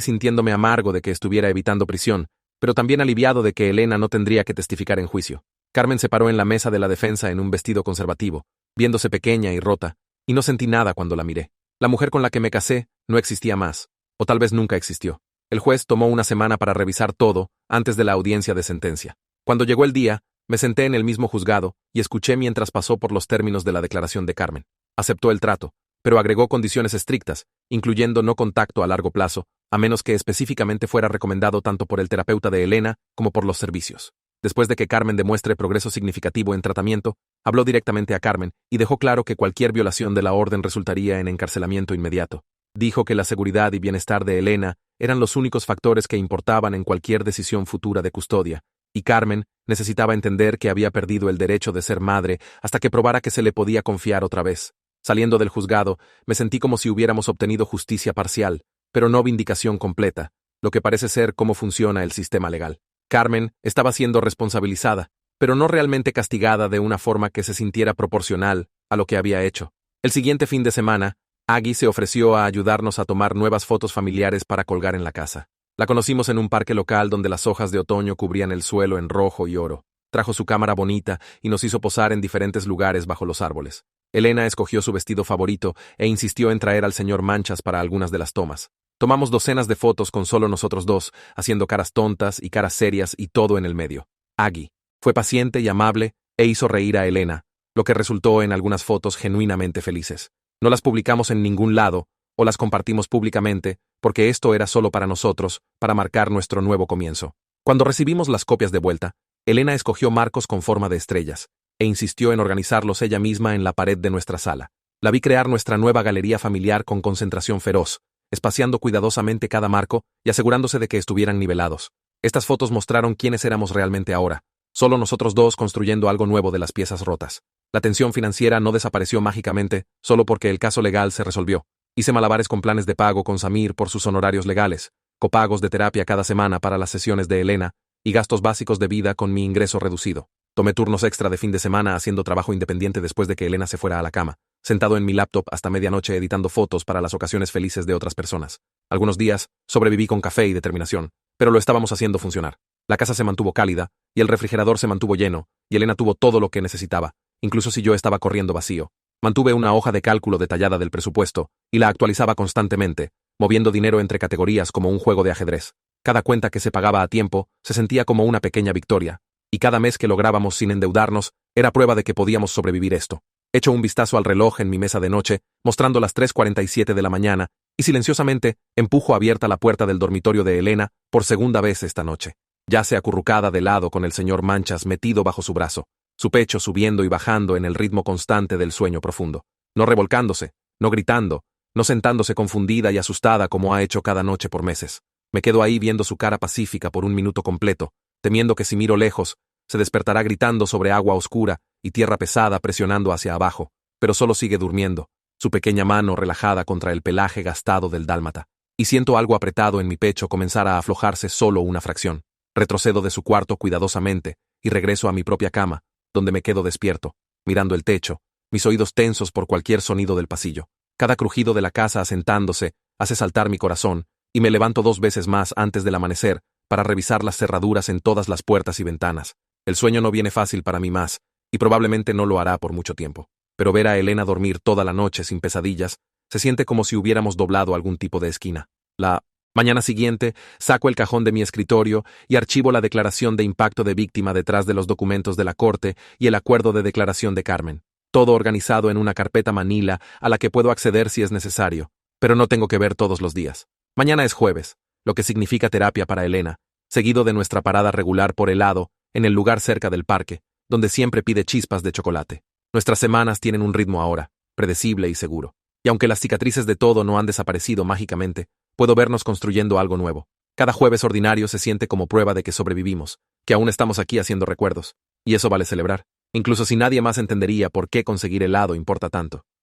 sintiéndome amargo de que estuviera evitando prisión, pero también aliviado de que Elena no tendría que testificar en juicio. Carmen se paró en la mesa de la defensa en un vestido conservativo, viéndose pequeña y rota, y no sentí nada cuando la miré. La mujer con la que me casé no existía más, o tal vez nunca existió. El juez tomó una semana para revisar todo antes de la audiencia de sentencia. Cuando llegó el día, me senté en el mismo juzgado y escuché mientras pasó por los términos de la declaración de Carmen. Aceptó el trato, pero agregó condiciones estrictas, incluyendo no contacto a largo plazo, a menos que específicamente fuera recomendado tanto por el terapeuta de Elena como por los servicios. Después de que Carmen demuestre progreso significativo en tratamiento, habló directamente a Carmen y dejó claro que cualquier violación de la orden resultaría en encarcelamiento inmediato. Dijo que la seguridad y bienestar de Elena eran los únicos factores que importaban en cualquier decisión futura de custodia, y Carmen necesitaba entender que había perdido el derecho de ser madre hasta que probara que se le podía confiar otra vez. Saliendo del juzgado, me sentí como si hubiéramos obtenido justicia parcial, pero no vindicación completa, lo que parece ser cómo funciona el sistema legal. Carmen estaba siendo responsabilizada, pero no realmente castigada de una forma que se sintiera proporcional a lo que había hecho. El siguiente fin de semana, Aggie se ofreció a ayudarnos a tomar nuevas fotos familiares para colgar en la casa. La conocimos en un parque local donde las hojas de otoño cubrían el suelo en rojo y oro. Trajo su cámara bonita y nos hizo posar en diferentes lugares bajo los árboles. Elena escogió su vestido favorito e insistió en traer al señor Manchas para algunas de las tomas. Tomamos docenas de fotos con solo nosotros dos, haciendo caras tontas y caras serias y todo en el medio. Aggie fue paciente y amable e hizo reír a Elena, lo que resultó en algunas fotos genuinamente felices. No las publicamos en ningún lado, o las compartimos públicamente, porque esto era solo para nosotros, para marcar nuestro nuevo comienzo. Cuando recibimos las copias de vuelta, Elena escogió marcos con forma de estrellas, e insistió en organizarlos ella misma en la pared de nuestra sala. La vi crear nuestra nueva galería familiar con concentración feroz, espaciando cuidadosamente cada marco y asegurándose de que estuvieran nivelados. Estas fotos mostraron quiénes éramos realmente ahora, solo nosotros dos construyendo algo nuevo de las piezas rotas. La tensión financiera no desapareció mágicamente, solo porque el caso legal se resolvió. Hice malabares con planes de pago con Samir por sus honorarios legales, copagos de terapia cada semana para las sesiones de Elena y gastos básicos de vida con mi ingreso reducido. Tomé turnos extra de fin de semana haciendo trabajo independiente después de que Elena se fuera a la cama, sentado en mi laptop hasta medianoche editando fotos para las ocasiones felices de otras personas. Algunos días sobreviví con café y determinación, pero lo estábamos haciendo funcionar. La casa se mantuvo cálida, y el refrigerador se mantuvo lleno, y Elena tuvo todo lo que necesitaba, incluso si yo estaba corriendo vacío. Mantuve una hoja de cálculo detallada del presupuesto, y la actualizaba constantemente, moviendo dinero entre categorías como un juego de ajedrez. Cada cuenta que se pagaba a tiempo se sentía como una pequeña victoria, y cada mes que lográbamos sin endeudarnos era prueba de que podíamos sobrevivir esto. Echo un vistazo al reloj en mi mesa de noche, mostrando las 3:47 de la mañana, y silenciosamente empujo abierta la puerta del dormitorio de Elena por segunda vez esta noche. Yace acurrucada de lado con el señor Manchas metido bajo su brazo, su pecho subiendo y bajando en el ritmo constante del sueño profundo. No revolcándose, no gritando, no sentándose confundida y asustada como ha hecho cada noche por meses. Me quedo ahí viendo su cara pacífica por un minuto completo, temiendo que si miro lejos, se despertará gritando sobre agua oscura y tierra pesada presionando hacia abajo, pero solo sigue durmiendo, su pequeña mano relajada contra el pelaje gastado del dálmata. Y siento algo apretado en mi pecho comenzar a aflojarse solo una fracción. Retrocedo de su cuarto cuidadosamente y regreso a mi propia cama, donde me quedo despierto, mirando el techo, mis oídos tensos por cualquier sonido del pasillo. Cada crujido de la casa asentándose hace saltar mi corazón, y me levanto 2 veces más antes del amanecer para revisar las cerraduras en todas las puertas y ventanas. El sueño no viene fácil para mí más, y probablemente no lo hará por mucho tiempo. Pero ver a Elena dormir toda la noche sin pesadillas se siente como si hubiéramos doblado algún tipo de esquina. La mañana siguiente, saco el cajón de mi escritorio y archivo la declaración de impacto de víctima detrás de los documentos de la corte y el acuerdo de declaración de Carmen. Todo organizado en una carpeta manila a la que puedo acceder si es necesario, pero no tengo que ver todos los días. Mañana es jueves, lo que significa terapia para Elena, seguido de nuestra parada regular por helado en el lugar cerca del parque, donde siempre pide chispas de chocolate. Nuestras semanas tienen un ritmo ahora, predecible y seguro. Y aunque las cicatrices de todo no han desaparecido mágicamente, puedo vernos construyendo algo nuevo. Cada jueves ordinario se siente como prueba de que sobrevivimos, que aún estamos aquí haciendo recuerdos. Y eso vale celebrar, incluso si nadie más entendería por qué conseguir helado importa tanto.